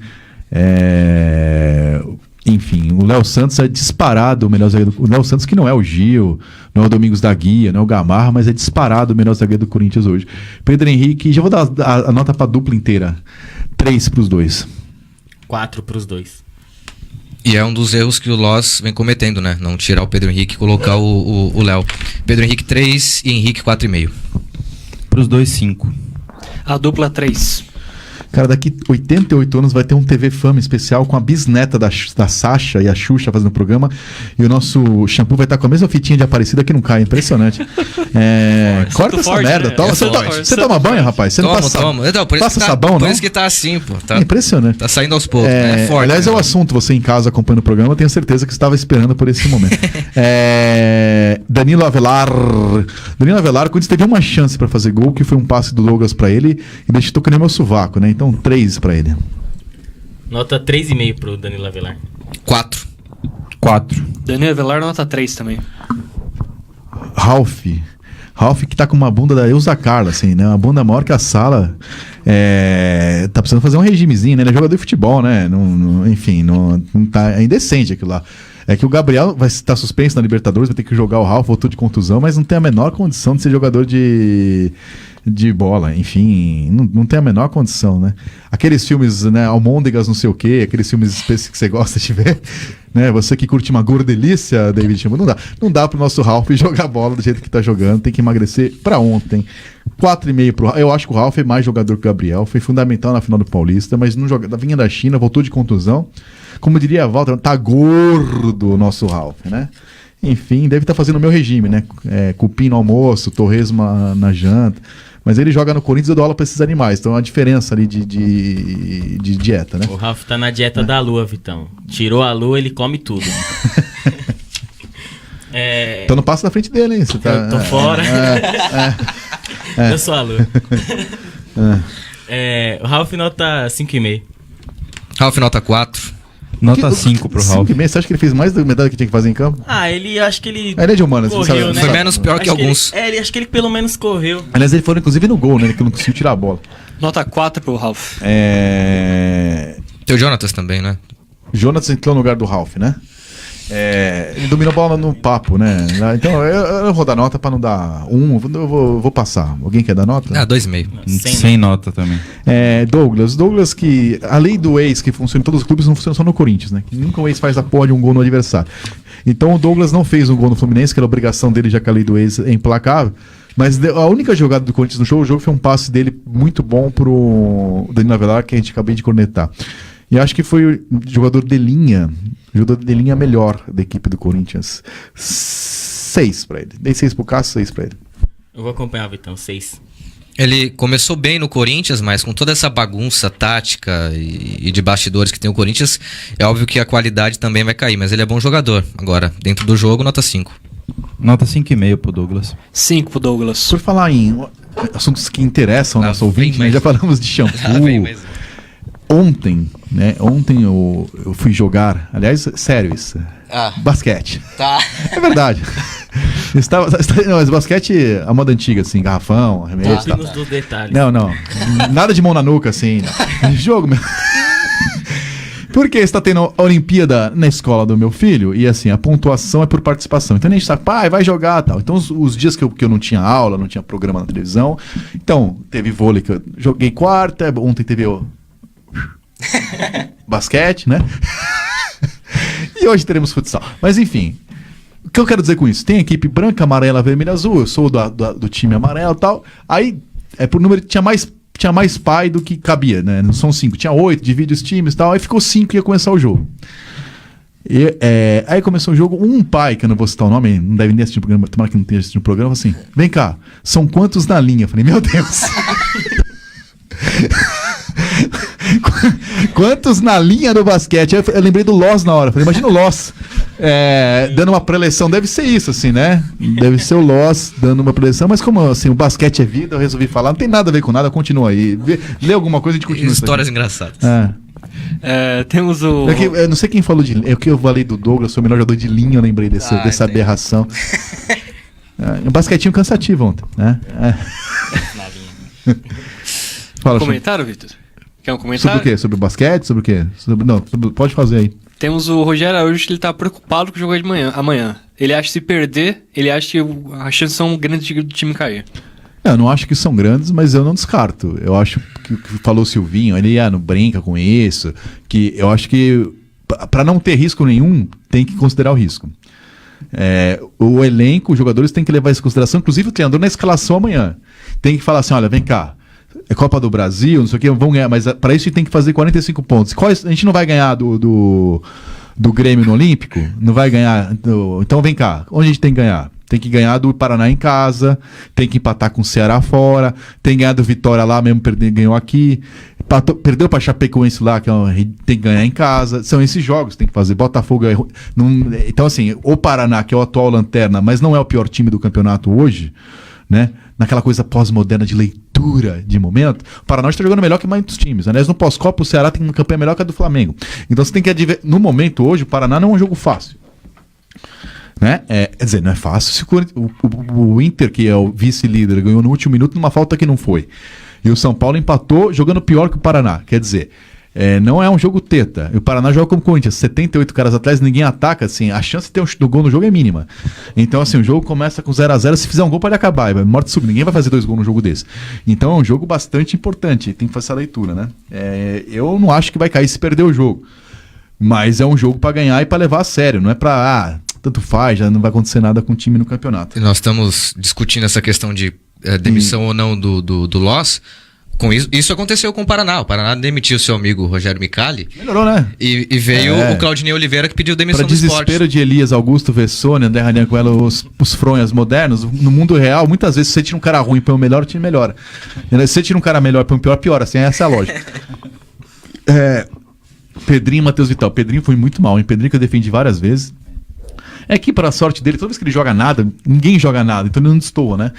Enfim, o Léo Santos é disparado o melhor zagueiro. O Léo Santos, que não é o Gil, não é o Domingos da Guia, não é o Gamarra, mas é disparado o melhor zagueiro do Corinthians hoje. Pedro Henrique, já vou dar a nota pra dupla inteira. 3 pros dois. 4 pros dois. E é um dos erros que o Loss vem cometendo, né? Não tirar o Pedro Henrique e colocar o Léo. Pedro Henrique, 3 e Henrique, 4,5. Pros dois, 5. A dupla, 3. Cara, daqui 88 anos vai ter um TV Fama especial com a bisneta da Sasha e a Xuxa fazendo o programa. E o nosso shampoo vai estar com a mesma fitinha de Aparecida que não cai. Impressionante. Corta essa forte, merda. né? Toma, É você forte. toma banho, rapaz? Você não passa, Não, por isso passa que sabão, por não? isso que tá assim, pô. Tá, Impressionante. Tá saindo aos poucos. É forte. Aliás, né? é o assunto. Você em casa acompanhando o programa, eu tenho certeza que você estava esperando por esse momento. Danilo Avelar. Danilo Avelar, quando teve uma chance para fazer gol, que foi um passe do Douglas para ele, e deixou que nem meu sovaco, né? Então, 3 para ele. Nota 3,5 pro Danilo Avelar. 4. Danilo Avelar, nota 3 também. Ralf que tá com uma bunda da Elza Carla, assim, né? Uma bunda maior que a sala. Tá precisando fazer um regimezinho, né? Ele é jogador de futebol, né? Enfim, não tá, é indecente aquilo lá. É que o Gabriel vai estar suspenso na Libertadores, vai ter que jogar o Ralf, voltou de contusão, mas não tem a menor condição de ser jogador de bola. Enfim, não tem a menor condição, né? Aqueles filmes, né? Almôndegas não sei o quê, aqueles filmes que você gosta de ver, né? Você que curte uma gordelícia, David Chimbo, não dá pro nosso Ralf jogar bola do jeito que tá jogando, tem que emagrecer pra ontem. 4,5 pro Ralf. Eu acho que o Ralf é mais jogador que o Gabriel, foi fundamental na final do Paulista, mas não joga, vinha da China, voltou de contusão. Como diria a Walter, tá gordo o nosso Ralf, né? Enfim, deve estar fazendo o meu regime, né? Cupim no almoço, torresmo na janta. Mas ele joga no Corinthians e eu dou aula pra esses animais. Então é uma diferença ali de dieta, né? O Ralf tá na dieta da lua, Vitão. Tirou a lua, ele come tudo. Então não passa na frente dele, hein? Você tá, eu tô fora. Eu sou a lua. O Ralf nota 5,5. Ralf nota 4. Nota 5 pro Ralf. 5,5? Você acha que ele fez mais da metade que tinha que fazer em campo? Ele acho que ele. Ele é de humanas, correu, você sabe, né? Foi menos pior que alguns. Acho que ele pelo menos correu. Aliás, ele foi inclusive no gol, né? Que não conseguiu tirar a bola. Nota 4 pro Ralf. Tem o Jonatas também, né? Jonatas entrou no lugar do Ralf, né? Ele dominou a bola no papo, né? Então eu vou dar nota pra não dar 1. Eu vou passar. Alguém quer dar nota? 2,5. Sem nota também. Douglas, que a lei do ex que funciona em todos os clubes não funciona só no Corinthians, né? Que nunca o ex faz a porra de um gol no adversário. Então o Douglas não fez um gol no Fluminense, que era a obrigação dele, já que a lei do ex é implacável. Mas a única jogada do Corinthians no jogo foi um passe dele muito bom pro Danilo Avelar, que a gente acabei de cornetar. E acho que foi o jogador de linha melhor da equipe do Corinthians. 6 pra ele. Dei 6 pro Cássio, 6 pra ele. Eu vou acompanhar, Vitão, 6. Ele começou bem no Corinthians, mas com toda essa bagunça tática e de bastidores que tem o Corinthians, é óbvio que a qualidade também vai cair, mas ele é bom jogador. Agora, dentro do jogo, nota 5. Nota 5,5 pro Douglas. 5 pro Douglas. Por falar em assuntos que interessam ao nosso ouvinte, né? Já falamos de shampoo. Ontem eu fui jogar, aliás, sério isso, basquete. Tá. É verdade. Mas basquete, a moda antiga, assim, garrafão, arremesso. Tá. Dos detalhes. Não. Nada de mão na nuca, assim. Jogo mesmo. Porque está tendo a Olimpíada na escola do meu filho e assim, a pontuação é por participação. Então a gente sabe, pai, vai jogar tal. Então os dias que eu não tinha aula, não tinha programa na televisão, então teve vôlei que eu joguei quarta, ontem teve basquete, né? E hoje teremos futsal. Mas enfim, O que eu quero dizer com isso? Tem equipe branca, amarela, vermelha, azul. Eu sou do time amarelo e tal. Aí, por número, tinha mais pai do que cabia, né? Não são 5, tinha 8, divide os times e tal. Aí ficou 5 e ia começar o jogo. Aí começou o jogo, um pai, que eu não vou citar o nome, não deve nem assistir o programa, tomara que não tenha assistido o programa, assim, vem cá, são quantos na linha? Eu falei, meu Deus. Quantos na linha do basquete? Eu lembrei do Loss na hora, falei, imagina o Loss dando uma preleção, deve ser isso, assim, né? Deve ser o Loss dando uma preleção, mas como assim, o basquete é vida, eu resolvi falar, não tem nada a ver com nada, continua aí. Lê alguma coisa e a gente continua. Histórias engraçadas. Temos o... Eu não sei quem falou de... É o que eu falei do Douglas, sou o melhor jogador de linha, eu lembrei dessa aberração. Um basquetinho cansativo ontem, né? Fala, comentário, Vitor? Quer um comentário? Sobre o quê? Sobre o basquete? Sobre o quê? Pode fazer aí. Temos o Rogério Araújo, que ele tá preocupado com o jogo de amanhã. Ele acha que se perder, ele acha que as chances são grandes do time cair. Eu não acho que são grandes, mas eu não descarto. Eu acho que o que falou o Silvinho, ele não brinca com isso, que eu acho que para não ter risco nenhum, tem que considerar o risco. O elenco, os jogadores têm que levar isso em consideração, inclusive o treinador na escalação amanhã. Tem que falar assim, olha, vem cá, é Copa do Brasil, não sei o que, vamos ganhar, mas para isso a gente tem que fazer 45 pontos. A gente não vai ganhar do Grêmio no Olímpico? Não vai ganhar. Então vem cá, onde a gente tem que ganhar? Tem que ganhar do Paraná em casa, tem que empatar com o Ceará fora, tem que ganhar do Vitória lá mesmo, ganhou aqui, perdeu para Chapecoense lá, tem que ganhar em casa. São esses jogos que tem que fazer. Botafogo então assim, o Paraná, que é o atual lanterna, mas não é o pior time do campeonato hoje, né? Naquela coisa pós-moderna de leitura de momento, o Paraná está jogando melhor que muitos times. Aliás, no pós-Copa o Ceará tem uma campanha melhor que a do Flamengo. Então você tem que no momento hoje, o Paraná não é um jogo fácil. Né? Quer dizer, não é fácil. Se o Inter, que é o vice-líder, ganhou no último minuto numa falta que não foi. E o São Paulo empatou jogando pior que o Paraná. Quer dizer, não é um jogo teta. E o Paraná joga como o Corinthians, 78 caras atrás, ninguém ataca, assim, a chance de ter um gol no jogo é mínima. Então, assim, o jogo começa com 0-0, se fizer um gol pode acabar, morte subir, ninguém vai fazer 2 gols no jogo desse. Então é um jogo bastante importante, tem que fazer essa leitura, né? Eu não acho que vai cair se perder o jogo. Mas é um jogo para ganhar e para levar a sério, não é para tanto faz, já não vai acontecer nada com o time no campeonato. E nós estamos discutindo essa questão de demissão ou não do Loss. Com isso aconteceu com o Paraná. O Paraná demitiu o seu amigo Rogério Micali. Melhorou, né? E veio o Claudinei Oliveira, que pediu demissão do esporte. Para desespero de Elias Augusto, Vessone, André Raniancuelo, os fronhas modernos, no mundo real, muitas vezes, se você tira um cara ruim e põe o melhor, o time melhora. Se você tira um cara melhor e põe o pior, piora. Assim, essa é a lógica. Pedrinho e Matheus Vital. Pedrinho foi muito mal, hein? Pedrinho que eu defendi várias vezes. É que, para a sorte dele, toda vez que ele joga nada, ninguém joga nada, então ele não destoa, né?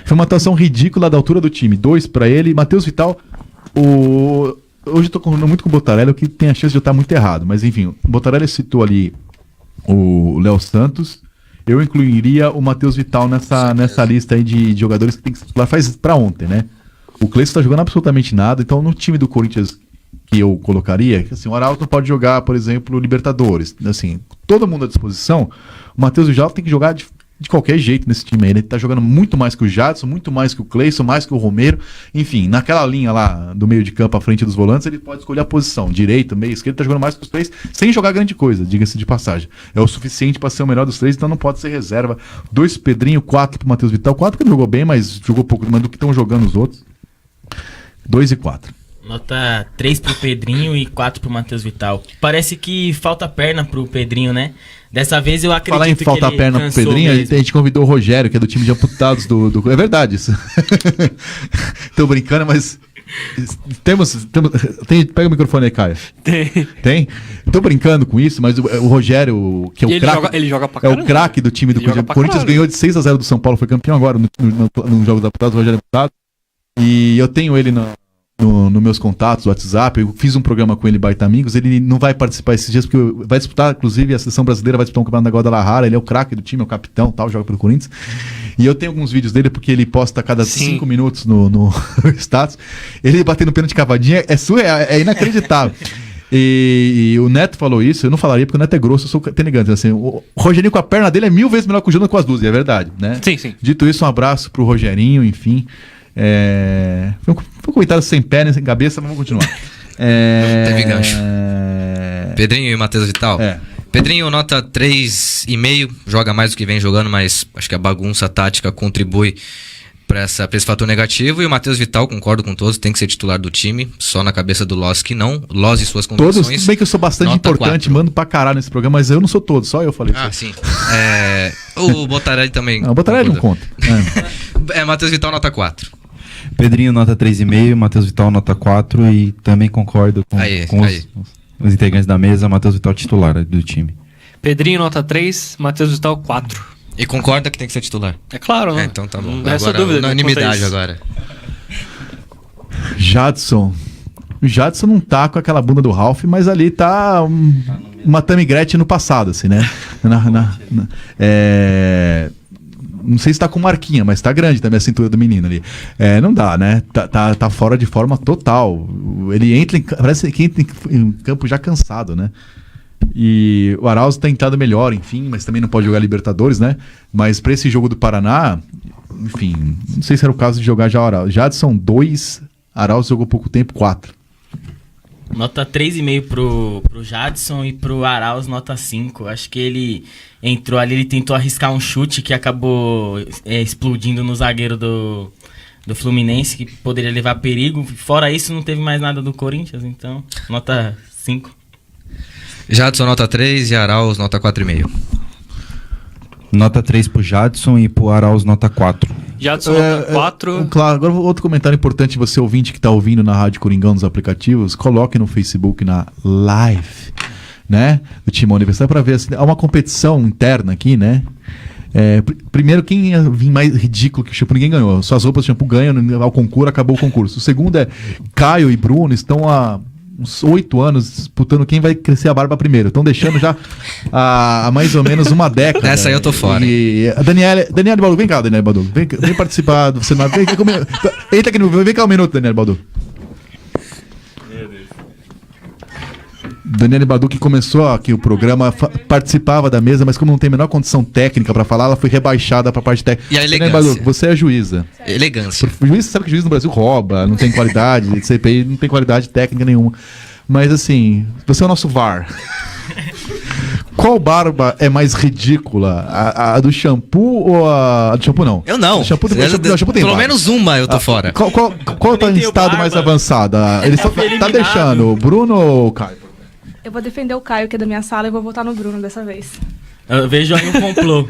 Foi uma atuação ridícula da altura do time. 2 para ele. Matheus Vital, hoje eu tô correndo muito com o Botarelli, o que tem a chance de eu estar muito errado. Mas enfim, o Botarelli citou ali o Léo Santos. Eu incluiria o Matheus Vital nessa lista aí de jogadores que tem que se titular faz para ontem, né? O Cleison tá jogando absolutamente nada, então no time do Corinthians que eu colocaria, assim, o Arauto pode jogar, por exemplo, Libertadores. Assim, todo mundo à disposição. O Matheus Vital tem que jogar de qualquer jeito nesse time aí. Ele tá jogando muito mais que o Jadson, muito mais que o Cleison, mais que o Romero. Enfim, naquela linha lá do meio de campo à frente dos volantes, ele pode escolher a posição. Direito, meio, esquerdo, tá jogando mais que os 3, sem jogar grande coisa, diga-se de passagem. É o suficiente para ser o melhor dos 3, então não pode ser reserva. 2 pro Pedrinho, 4 pro Matheus Vital. 4 que ele jogou bem, mas jogou pouco mais do que estão jogando os outros. 2 e 4. Nota 3 pro Pedrinho e 4 pro Matheus Vital. Parece que falta perna pro Pedrinho, né? Dessa vez eu acredito falar em que falta ele perna pro Pedrinho, a gente convidou o Rogério, que é do time de amputados do... É verdade isso. Tô brincando, mas... Pega o microfone aí, Caio. Tem? Tô brincando com isso, mas o Rogério, que é o craque... Ele joga pra caramba. É o craque do time do Corinthians, ganhou de 6-0 do São Paulo, foi campeão agora no jogo da amputados, o Rogério amputado. E eu tenho ele nos meus contatos, WhatsApp, eu fiz um programa com ele, Baita Amigos, ele não vai participar esses dias, porque vai disputar, inclusive, a seleção brasileira vai disputar um campeonato da Guadalajara, ele é o craque do time, é o capitão, tal, joga pelo Corinthians, e eu tenho alguns vídeos dele, porque ele posta a cada 5 minutos no status, ele batendo pênalti cavadinha, é surreal, é inacreditável. E o Neto falou isso, eu não falaria porque o Neto é grosso, eu sou tenegante, assim, o Rogerinho com a perna dele é 1000 vezes melhor que o Jonathan com as duas, e é verdade, né? Sim. Dito isso, um abraço pro Rogerinho, enfim. Foi um comentário sem pé, nem sem cabeça, mas vamos continuar. Teve gancho. Pedrinho e Matheus Vital. Pedrinho, nota 3,5, joga mais do que vem jogando, mas acho que a bagunça tática contribui para esse fator negativo. E o Matheus Vital, concordo com todos, tem que ser titular do time, só na cabeça do Loss que não. Loss e suas condições. Todos, tudo bem que eu sou bastante importante, 4. Mando pra caralho nesse programa, mas eu não sou todo, só eu falei isso. Ah, sim. O Botarelli também. Não, o Botarelli não conta. Matheus Vital, nota 4. Pedrinho, nota 3,5, Matheus Vital, nota 4, e também concordo com os integrantes da mesa, Matheus Vital titular do time. Pedrinho, nota 3, Matheus Vital, 4. E concorda que tem que ser titular? É claro, né? Então tá bom. Não resta dúvida. Unanimidade agora. Jadson. O Jadson não tá com aquela bunda do Ralph, mas ali tá uma Tammy Gretchen no passado, assim, né? Não sei se tá com marquinha, mas tá grande também a cintura do menino ali. Não dá, né? Tá fora de forma total. Ele parece que entra em campo já cansado, né? E o Arauz tem entrado melhor, enfim, mas também não pode jogar Libertadores, né? Mas pra esse jogo do Paraná, enfim, não sei se era o caso de jogar já o Arauz. Jadson 2, Arauz jogou pouco tempo, 4. Nota 3,5 pro Jadson e pro Arauz nota 5. Acho que ele entrou ali, ele tentou arriscar um chute que acabou explodindo no zagueiro do Fluminense, que poderia levar perigo. Fora isso, não teve mais nada do Corinthians, então nota 5. Jadson nota 3 e Arauz nota 4,5. Nota 3 pro Jadson e pro Arauz nota 4. Jadson nota 4. Claro, agora outro comentário importante, você ouvinte que está ouvindo na Rádio Coringão nos aplicativos, coloque no Facebook na live, né, do Timão Universitário para ver, assim, há uma competição interna aqui, né? Primeiro, quem ia vir mais ridículo que o shampoo? Ninguém ganhou. Suas roupas de shampoo ganham ao concurso, acabou o concurso. O segundo é Caio e Bruno estão há uns 8 anos disputando quem vai crescer a barba primeiro. Estão deixando já há mais ou menos uma década. Essa aí eu tô fora. E a Daniele Baldu, vem cá, Daniele Baldu. Vem participar do cenário. Entra aqui vem cá um minuto, Daniele Baldu. Daniele Badu, que começou aqui o programa, participava da mesa, mas como não tem a menor condição técnica pra falar, ela foi rebaixada pra parte técnica. E a elegância. Daniele Badu, você é juíza. Elegância. O juiz, sabe que o juiz no Brasil rouba, não tem qualidade, CPI não tem qualidade técnica nenhuma. Mas assim, você é o nosso VAR. Qual barba é mais ridícula? A do shampoo ou a do shampoo não? Eu não. Shampoo tem pelo barba. menos uma eu tô fora. Qual tá em estado mais avançado? Ele só tá deixando o Bruno ou o Caio? Eu vou defender o Caio, que é da minha sala, e vou votar no Bruno dessa vez. Eu vejo aí um complô.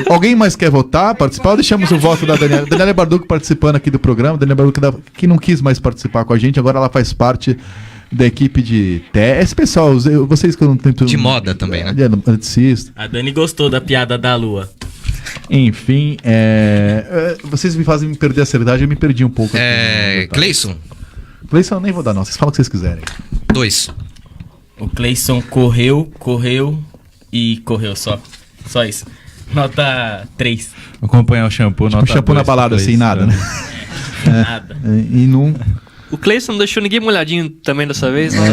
Alguém mais quer votar, participar? Ou deixamos o voto da Daniela? Daniela Barduco participando aqui do programa. Daniela Barduco que não quis mais participar com a gente, agora ela faz parte da equipe de esse pessoal, vocês que eu não tento... De moda também, né? A Dani gostou da piada da lua. Enfim, vocês me fazem perder a seriedade, eu me perdi um pouco. Cleison? Cleison eu nem vou dar não, vocês falam o que vocês quiserem. 2. O Cleison correu e correu só. Só isso. Nota 3. Acompanhar o shampoo, tipo, nota 2. O shampoo na balada assim, nada, né? Nada. E não... O Cleison não deixou ninguém molhadinho também dessa vez, não?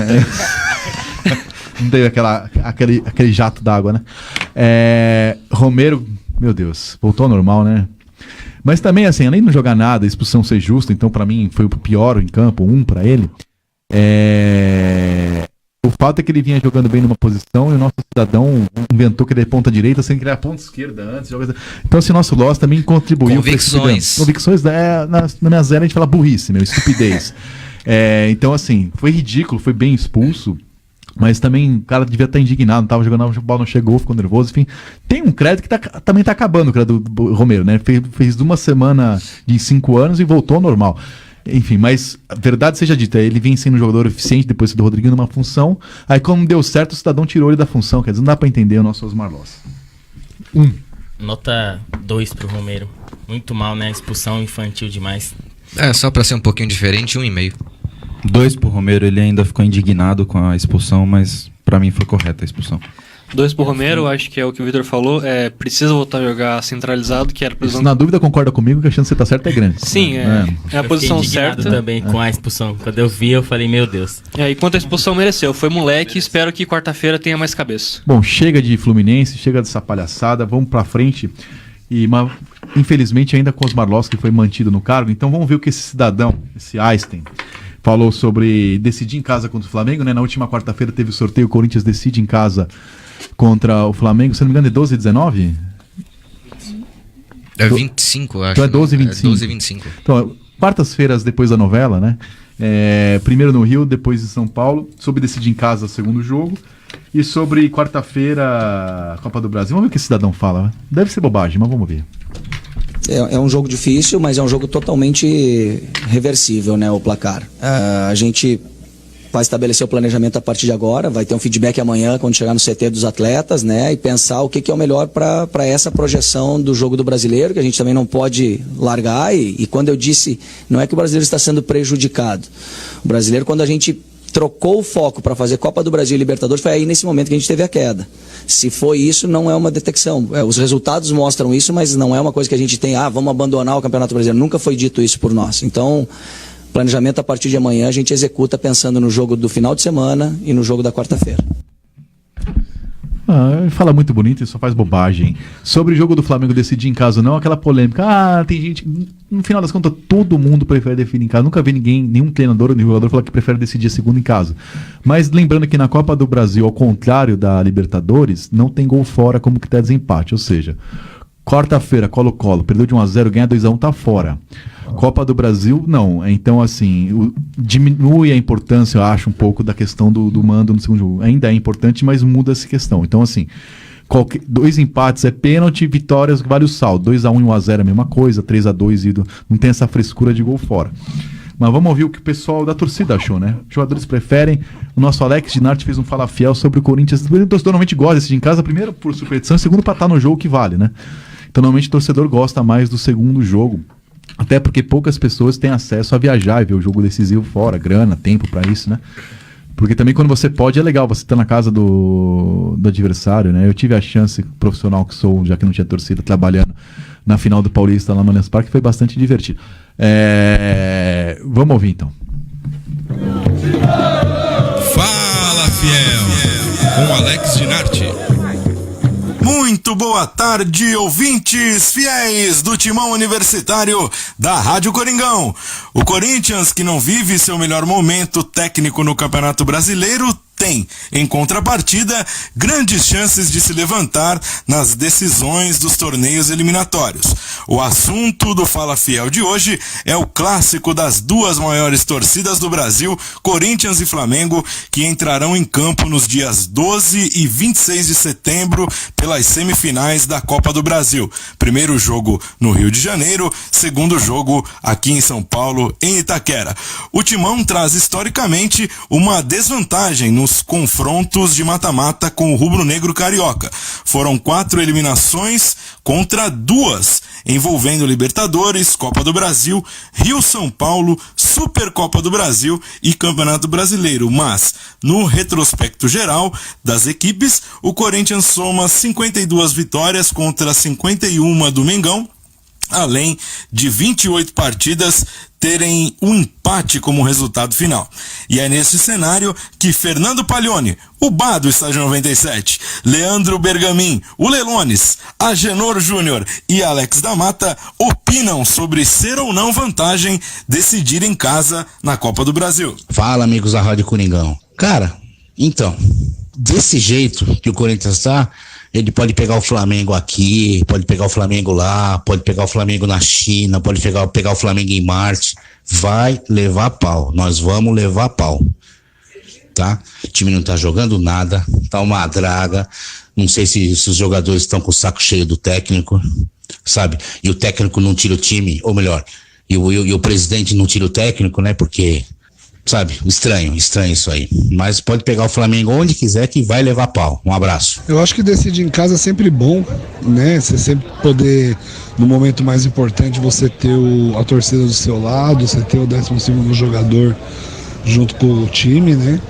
Não deu aquele jato d'água, né? Romero, meu Deus, voltou ao normal, né? Mas também, assim, além de não jogar nada, a expulsão ser justa, então pra mim foi o pior em campo, 1 pra ele. O fato é que ele vinha jogando bem numa posição e o nosso cidadão inventou que ele é ponta direita, sendo que ele era ponta esquerda antes. Então, assim, nosso Loss também contribuiu. Convicções, na minha zero a gente fala burrice, estupidez. Então, assim, foi ridículo, foi bem expulso. Mas também o cara devia estar indignado, não tava jogando, a bola não chegou, ficou nervoso, enfim. Tem um crédito que também tá acabando, o crédito do Romero, né? Fez uma semana de 5 anos e voltou ao normal. Enfim, mas a verdade seja dita, ele vem sendo um jogador eficiente depois do Rodriguinho numa função, aí como deu certo, o cidadão tirou ele da função, quer dizer, não dá pra entender o nosso Osmar Loss. 1. Nota 2 pro Romero. Muito mal, né? Expulsão infantil demais. Só pra ser um pouquinho diferente, 1,5. 2 pro Romero, ele ainda ficou indignado com a expulsão, mas pra mim foi correta a expulsão. 2 pro Romero, acho que é o que o Vitor falou, precisa voltar a jogar centralizado, que era a posição... Na dúvida, concorda comigo que a chance de você estar certo é grande. Sim, é a posição certa. Também com a expulsão. Quando eu vi, eu falei, meu Deus. E quanto a expulsão mereceu, foi moleque, espero que quarta-feira tenha mais cabeça. Bom, chega de Fluminense, chega dessa palhaçada, vamos pra frente. Infelizmente ainda com os Osmar Loss, que foi mantido no cargo, então vamos ver o que esse cidadão, esse Einstein, falou sobre decidir em casa contra o Flamengo, né? Na última quarta-feira teve o sorteio, o Corinthians decide em casa contra o Flamengo, se não me engano é 12 e 19? É 25, eu acho. Então é 12 e 25. 12 e 25. Então, quartas-feiras depois da novela, né? Primeiro no Rio, depois em São Paulo, sobre decidir em casa o segundo jogo. E sobre quarta-feira, Copa do Brasil. Vamos ver o que esse cidadão fala. Deve ser bobagem, mas vamos ver. É um jogo difícil, mas é um jogo totalmente reversível, né, o placar. A gente vai estabelecer o planejamento a partir de agora, vai ter um feedback amanhã quando chegar no CT dos atletas, né, e pensar o que é o melhor para essa projeção do jogo do brasileiro, que a gente também não pode largar. E quando eu disse, não é que o brasileiro está sendo prejudicado. O brasileiro, quando a gente trocou o foco para fazer Copa do Brasil e Libertadores, foi aí nesse momento que a gente teve a queda. Se foi isso, não é uma detecção. Os resultados mostram isso, mas não é uma coisa que a gente tem, vamos abandonar o Campeonato Brasileiro. Nunca foi dito isso por nós. Então, planejamento a partir de amanhã a gente executa pensando no jogo do final de semana e no jogo da quarta-feira. Ele fala muito bonito e só faz bobagem. Sobre o jogo do Flamengo decidir em casa ou não, aquela polêmica. Tem gente. No final das contas, todo mundo prefere definir em casa. Nunca vi nenhum treinador ou nenhum jogador falar que prefere decidir a segunda em casa. Mas lembrando que na Copa do Brasil, ao contrário da Libertadores, não tem gol fora como critério de desempate. Ou seja, quarta-feira, Colo-Colo, perdeu de 1-0, ganha 2-1, tá fora. Copa do Brasil, não. Então, assim, diminui a importância, eu acho, um pouco da questão do mando no segundo jogo. Ainda é importante, mas muda essa questão. Então, assim, 2 empates é pênalti, vitórias vale o saldo. 2-1 e 1-0 é a mesma coisa, 3-2 não tem essa frescura de gol fora. Mas vamos ouvir o que o pessoal da torcida achou, né? Os jogadores preferem. O nosso Alex Dinarte fez um fala fiel sobre o Corinthians. O torcedor normalmente gosta de decidir em casa, primeiro por superstição, segundo para estar no jogo que vale, né? Então, normalmente o torcedor gosta mais do segundo jogo. Até porque poucas pessoas têm acesso a viajar e ver o jogo decisivo fora, grana, tempo pra isso, né? Porque também quando você pode é legal, você tá na casa do adversário, né? Eu tive a chance, profissional que sou, já que não tinha torcida, trabalhando na final do Paulista lá no Allianz Parque, foi bastante divertido. Vamos ouvir então. Fala, fiel, com Alex Dinarte. Muito boa tarde, ouvintes fiéis do Timão Universitário da Rádio Coringão. O Corinthians, que não vive seu melhor momento técnico no Campeonato Brasileiro, tem, em contrapartida, grandes chances de se levantar nas decisões dos torneios eliminatórios. O assunto do Fala Fiel de hoje é o clássico das duas maiores torcidas do Brasil, Corinthians e Flamengo, que entrarão em campo nos dias 12 e 26 de setembro pelas semifinais da Copa do Brasil. Primeiro jogo no Rio de Janeiro, segundo jogo aqui em São Paulo, em Itaquera. O Timão traz historicamente uma desvantagem nos confrontos de mata-mata com o rubro-negro carioca. Foram 4 eliminações contra 2, envolvendo Libertadores, Copa do Brasil, Rio-São Paulo, Supercopa do Brasil e Campeonato Brasileiro. Mas, no retrospecto geral das equipes, o Corinthians soma 52 vitórias contra 51 do Mengão, além de 28 partidas terem um empate como resultado final. E é nesse cenário que Fernando Paglioni, o Bá do Estádio 97, Leandro Bergamin, o Lelones, Agenor Júnior e Alex da Mata opinam sobre ser ou não vantagem decidir em casa na Copa do Brasil. Fala, amigos da Rádio Coringão. Cara, então, desse jeito que o Corinthians está, ele pode pegar o Flamengo aqui, pode pegar o Flamengo lá, pode pegar o Flamengo na China, pode pegar o Flamengo em Marte. Vai levar pau. Nós vamos levar pau. Tá? O time não tá jogando nada, tá uma draga. Não sei se os jogadores estão com o saco cheio do técnico, sabe? E o técnico não tira o time, ou melhor, e o presidente não tira o técnico, né? Porque, sabe, estranho isso aí. Mas pode pegar o Flamengo onde quiser que vai levar pau. Um abraço. Eu acho que decidir em casa é sempre bom, né? Você sempre poder, no momento mais importante, você ter a torcida do seu lado, você ter o 12º jogador junto com o time, né?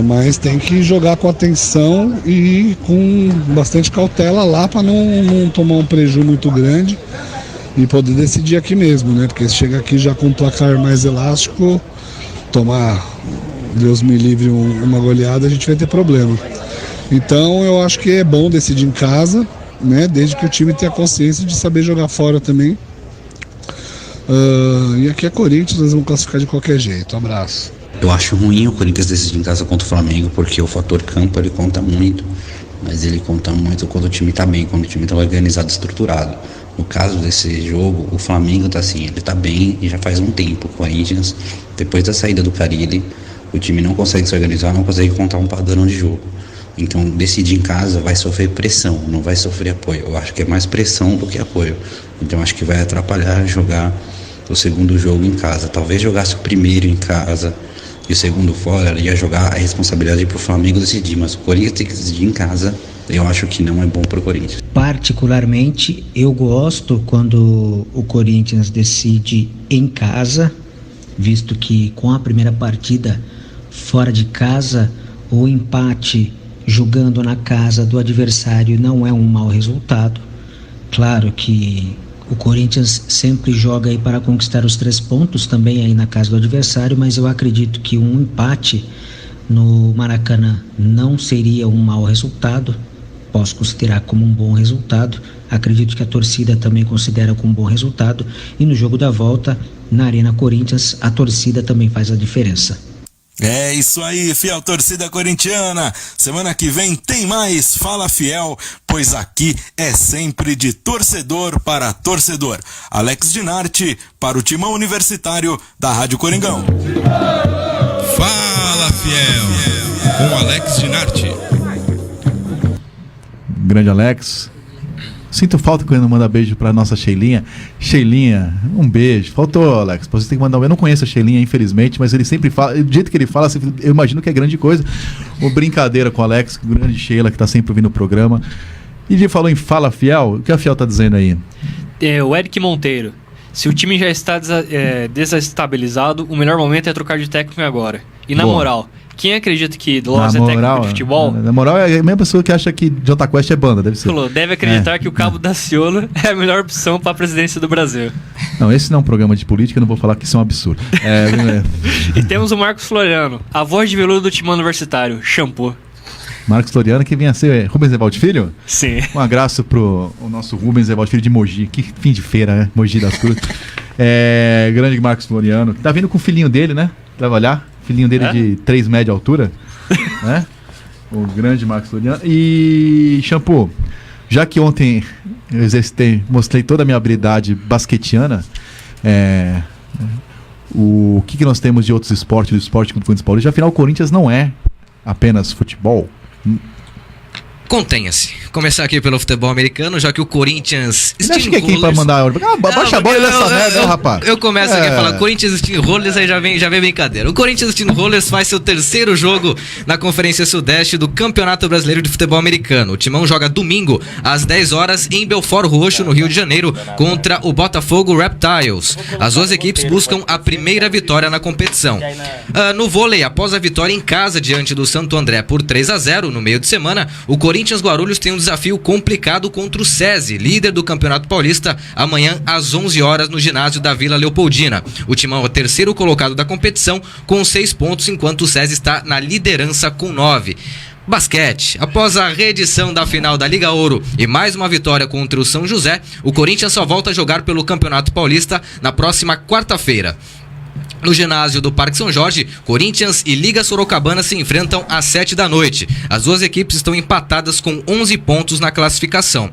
Mas tem que jogar com atenção e com bastante cautela lá para não tomar um prejuízo muito grande e poder decidir aqui mesmo, né? Porque se chega aqui já com um placar mais elástico, tomar, Deus me livre, uma goleada, a gente vai ter problema. Então eu acho que é bom decidir em casa, né? Desde que o time tenha consciência de saber jogar fora também. E aqui é Corinthians, nós vamos classificar de qualquer jeito. Abraço. Eu acho ruim o Corinthians decidir em casa contra o Flamengo, porque o fator campo ele conta muito, mas ele conta muito quando o time tá bem, quando o time tá organizado, estruturado. No caso desse jogo, o Flamengo tá assim, ele tá bem e já faz um tempo. O Corinthians, depois da saída do Carille, o time não consegue se organizar, não consegue contar um padrão de jogo. Então, decidir em casa vai sofrer pressão, não vai sofrer apoio. Eu acho que é mais pressão do que apoio. Então, acho que vai atrapalhar jogar o segundo jogo em casa. Talvez jogasse o primeiro em casa e o segundo fora, ia jogar a responsabilidade para o Flamengo decidir, mas o Corinthians tem que decidir em casa. Eu acho que não é bom para o Corinthians. Particularmente, eu gosto quando o Corinthians decide em casa, visto que com a primeira partida fora de casa, o empate jogando na casa do adversário não é um mau resultado. Claro que o Corinthians sempre joga aí para conquistar os 3 pontos também aí na casa do adversário, mas eu acredito que um empate no Maracanã não seria um mau resultado. Posso considerar como um bom resultado. Acredito que a torcida também considera como um bom resultado. E no jogo da volta, na Arena Corinthians, a torcida também faz a diferença. É isso aí, fiel torcida corintiana. Semana que vem tem mais Fala Fiel, pois aqui é sempre de torcedor para torcedor. Alex Dinarte para o Timão Universitário da Rádio Coringão. Fala Fiel, com Alex Dinarte. Grande Alex. Sinto falta quando manda beijo pra nossa Sheilinha. Sheilinha, um beijo. Faltou, Alex. Você tem que mandar um beijo. Eu não conheço a Sheilinha, infelizmente, mas ele sempre fala. Do jeito que ele fala, eu imagino que é grande coisa. Uma brincadeira com o Alex, o grande Sheila, que tá sempre ouvindo o programa. E ele falou em Fala Fiel. O que a Fiel tá dizendo aí? O Eric Monteiro. Se o time já está desestabilizado, o melhor momento é trocar de técnico agora. E na moral, quem acredita que Loss é técnico de futebol? Na moral, é a mesma pessoa que acha que Jota Quest é banda, deve ser. Deve acreditar que o Cabo Daciolo é a melhor opção para a presidência do Brasil. Não, esse não é um programa de política, eu não vou falar que isso é um absurdo. E temos o Marcos Floriano, a voz de veludo do Timão Universitário, Shampoo. Marcos Floriano, que vem a ser Rubens Evaldo Filho? Sim. Um abraço pro nosso Rubens Evaldo Filho de Mogi. Que fim de feira, né? Mogi das Cruzes. Grande Marcos Floriano. Tá vindo com o filhinho dele, né? Trabalhar. Filhinho dele de 3 metros de altura. Né? O grande Marcos Floriano. E, Shampoo, já que ontem eu mostrei toda a minha habilidade basquetiana, o que nós temos de outros esportes, do esporte contra o Corinthians Paulista? Afinal, o Corinthians não é apenas futebol. Contenha-se. Começar aqui pelo futebol americano, já que o Corinthians... Acho que é quem pra mandar... baixa a bola dessa merda, rapaz. Eu começo aqui a falar Corinthians Steamrollers, aí já vem brincadeira. O Corinthians Steamrollers faz seu 3º jogo na Conferência Sudeste do Campeonato Brasileiro de Futebol Americano. O Timão joga domingo, às 10 horas, em Belfort Roxo, no Rio de Janeiro, contra o Botafogo Reptiles. As 2 equipes buscam a primeira vitória na competição. No vôlei, após a vitória em casa diante do Santo André por 3-0 no meio de semana, o Corinthians Guarulhos tem um desafio complicado contra o SESI, líder do Campeonato Paulista, amanhã às 11 horas no ginásio da Vila Leopoldina. O Timão é o 3º colocado da competição com 6 pontos, enquanto o SESI está na liderança com 9. Basquete. Após a reedição da final da Liga Ouro e mais uma vitória contra o São José, o Corinthians só volta a jogar pelo Campeonato Paulista na próxima quarta-feira. No ginásio do Parque São Jorge, Corinthians e Liga Sorocabana se enfrentam às 7 da noite. As 2 equipes estão empatadas com 11 pontos na classificação.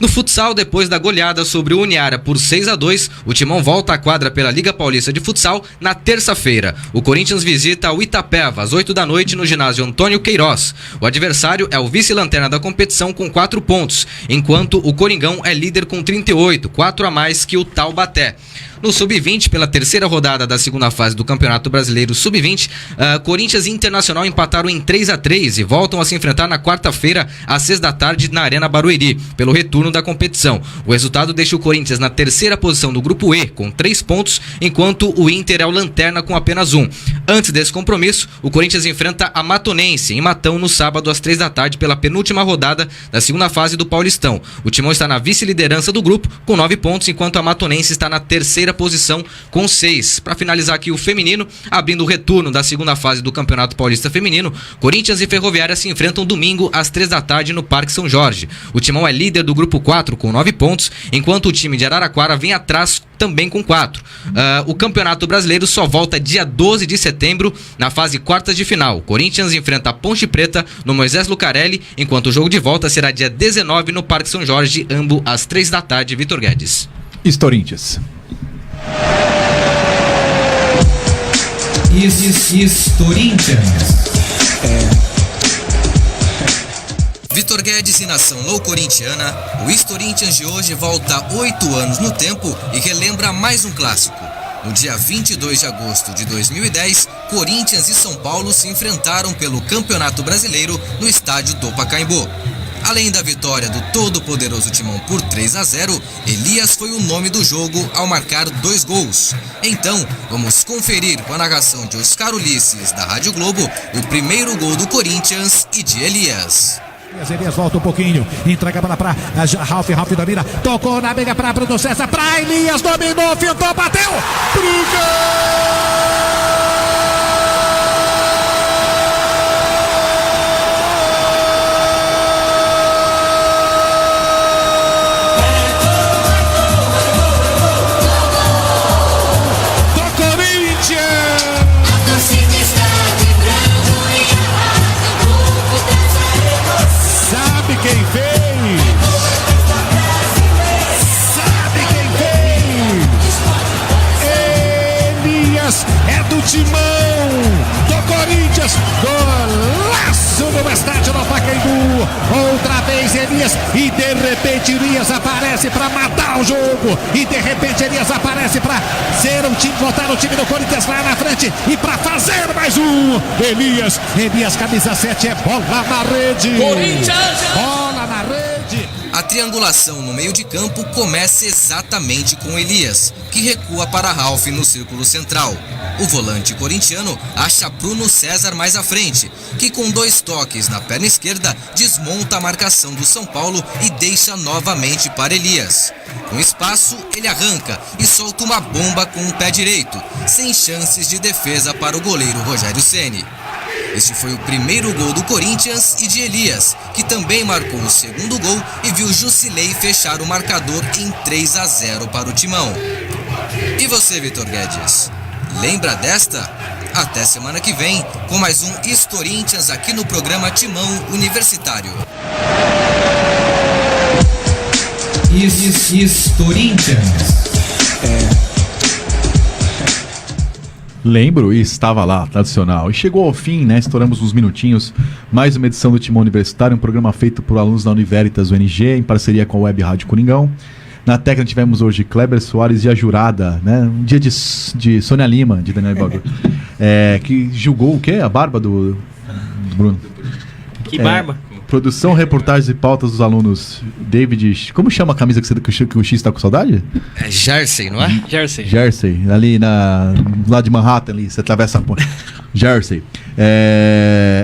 No futsal, depois da goleada sobre o Uniara por 6-2, o Timão volta à quadra pela Liga Paulista de Futsal na terça-feira. O Corinthians visita o Itapeva às 8 da noite no ginásio Antônio Queiroz. O adversário é o vice-lanterna da competição com 4 pontos, enquanto o Coringão é líder com 38, 4 a mais que o Taubaté. No Sub-20, pela 3ª rodada da segunda fase do Campeonato Brasileiro Sub-20, Corinthians e Internacional empataram em 3-3 e voltam a se enfrentar na quarta-feira, às 6 da tarde, na Arena Barueri, pelo retorno da competição. O resultado deixa o Corinthians na 3ª posição do Grupo E, com 3 pontos, enquanto o Inter é o lanterna com apenas 1. Antes desse compromisso, o Corinthians enfrenta a Matonense, em Matão, no sábado, às 3 da tarde, pela penúltima rodada da segunda fase do Paulistão. O Timão está na vice-liderança do grupo, com 9 pontos, enquanto a Matonense está na 3ª terceira posição com 6. Para finalizar aqui o feminino, abrindo o retorno da segunda fase do Campeonato Paulista Feminino, Corinthians e Ferroviária se enfrentam domingo às 3 da tarde no Parque São Jorge. O Timão é líder do grupo 4 com 9 pontos, enquanto o time de Araraquara vem atrás também com 4. O Campeonato Brasileiro só volta dia 12 de setembro na fase quartas de final. Corinthians enfrenta a Ponte Preta no Moisés Lucarelli, enquanto o jogo de volta será dia 19 no Parque São Jorge, ambos às 3 da tarde. Vitor Guedes. Corinthians. Vitor Guedes e nação loucorintiana, o Corinthians de hoje volta 8 anos no tempo e relembra mais um clássico. No dia 22 de agosto de 2010, Corinthians e São Paulo se enfrentaram pelo Campeonato Brasileiro no estádio do Pacaembu. Além da vitória do todo-poderoso Timão por 3-0, Elias foi o nome do jogo ao marcar 2 gols. Então, vamos conferir com a narração de Oscar Ulisses, da Rádio Globo, o primeiro gol do Corinthians e de Elias. Elias volta um pouquinho, entrega para Ralf domina, tocou na meia para Bruno César, para Elias, dominou, fintou, bateu, pro gol! Quem fez? Sabe quem fez? Elias é do Timão, do Corinthians, golaço no estádio do Pacaembu. Outra vez Elias e de repente Elias aparece para matar o jogo. E de repente Elias aparece para ser um time, botar o time do Corinthians lá na frente e para fazer mais um. Elias, camisa 7 é bola na rede. Corinthians! Bola na rede. A triangulação no meio de campo começa exatamente com Elias, que recua para Ralf no círculo central. O volante corintiano acha Bruno César mais à frente, que com 2 toques na perna esquerda desmonta a marcação do São Paulo e deixa novamente para Elias. Com espaço, ele arranca e solta uma bomba com o pé direito, sem chances de defesa para o goleiro Rogério Ceni. Este foi o primeiro gol do Corinthians e de Elias, que também marcou o segundo gol e viu Jusilei fechar o marcador em 3-0 para o Timão. E você, Vitor Guedes? Lembra desta? Até semana que vem, com mais um Corinthians aqui no programa Timão Universitário. Corinthians. Lembro e estava lá, tradicional. E chegou ao fim, né? Estouramos uns minutinhos. Mais uma edição do Timão Universitário, um programa feito por alunos da Univeritas UNG, em parceria com a Web Rádio Coringão. Na técnica tivemos hoje Kleber Soares e a jurada, né? Um dia de Sônia Lima, de Daniel Bagulho, que julgou o quê? A barba do Bruno. Que barba? Produção, reportagens e pautas dos alunos David... Como chama a camisa que o X está com saudade? É Jersey, não é? Jersey, ali lá de Manhattan, ali, você atravessa a ponte. Jersey.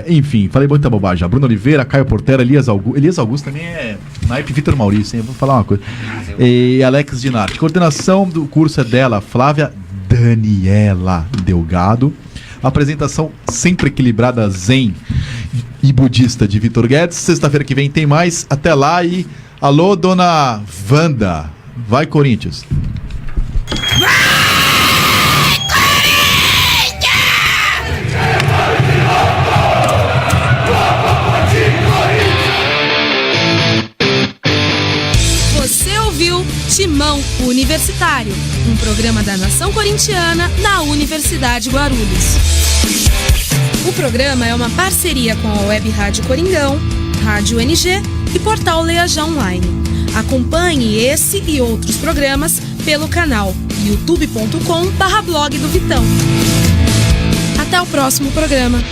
Enfim, falei muita bobagem. Bruno Oliveira, Caio Portela, Elias Augusto também é naipe Vitor Maurício, hein? Vou falar uma coisa. E Alex Dinarte. Coordenação do curso é dela, Flávia Daniela Delgado. Apresentação sempre equilibrada, zen e budista de Vitor Guedes. Sexta-feira que vem tem mais. Até lá e alô, dona Wanda. Vai, Corinthians. Você ouviu Timão Universitário, um programa da Nação Corintiana na Universidade Guarulhos. O programa é uma parceria com a Web Rádio Coringão, Rádio NG e Portal Leajá Online. Acompanhe esse e outros programas pelo canal youtube.com/blog do Vitão. Até o próximo programa.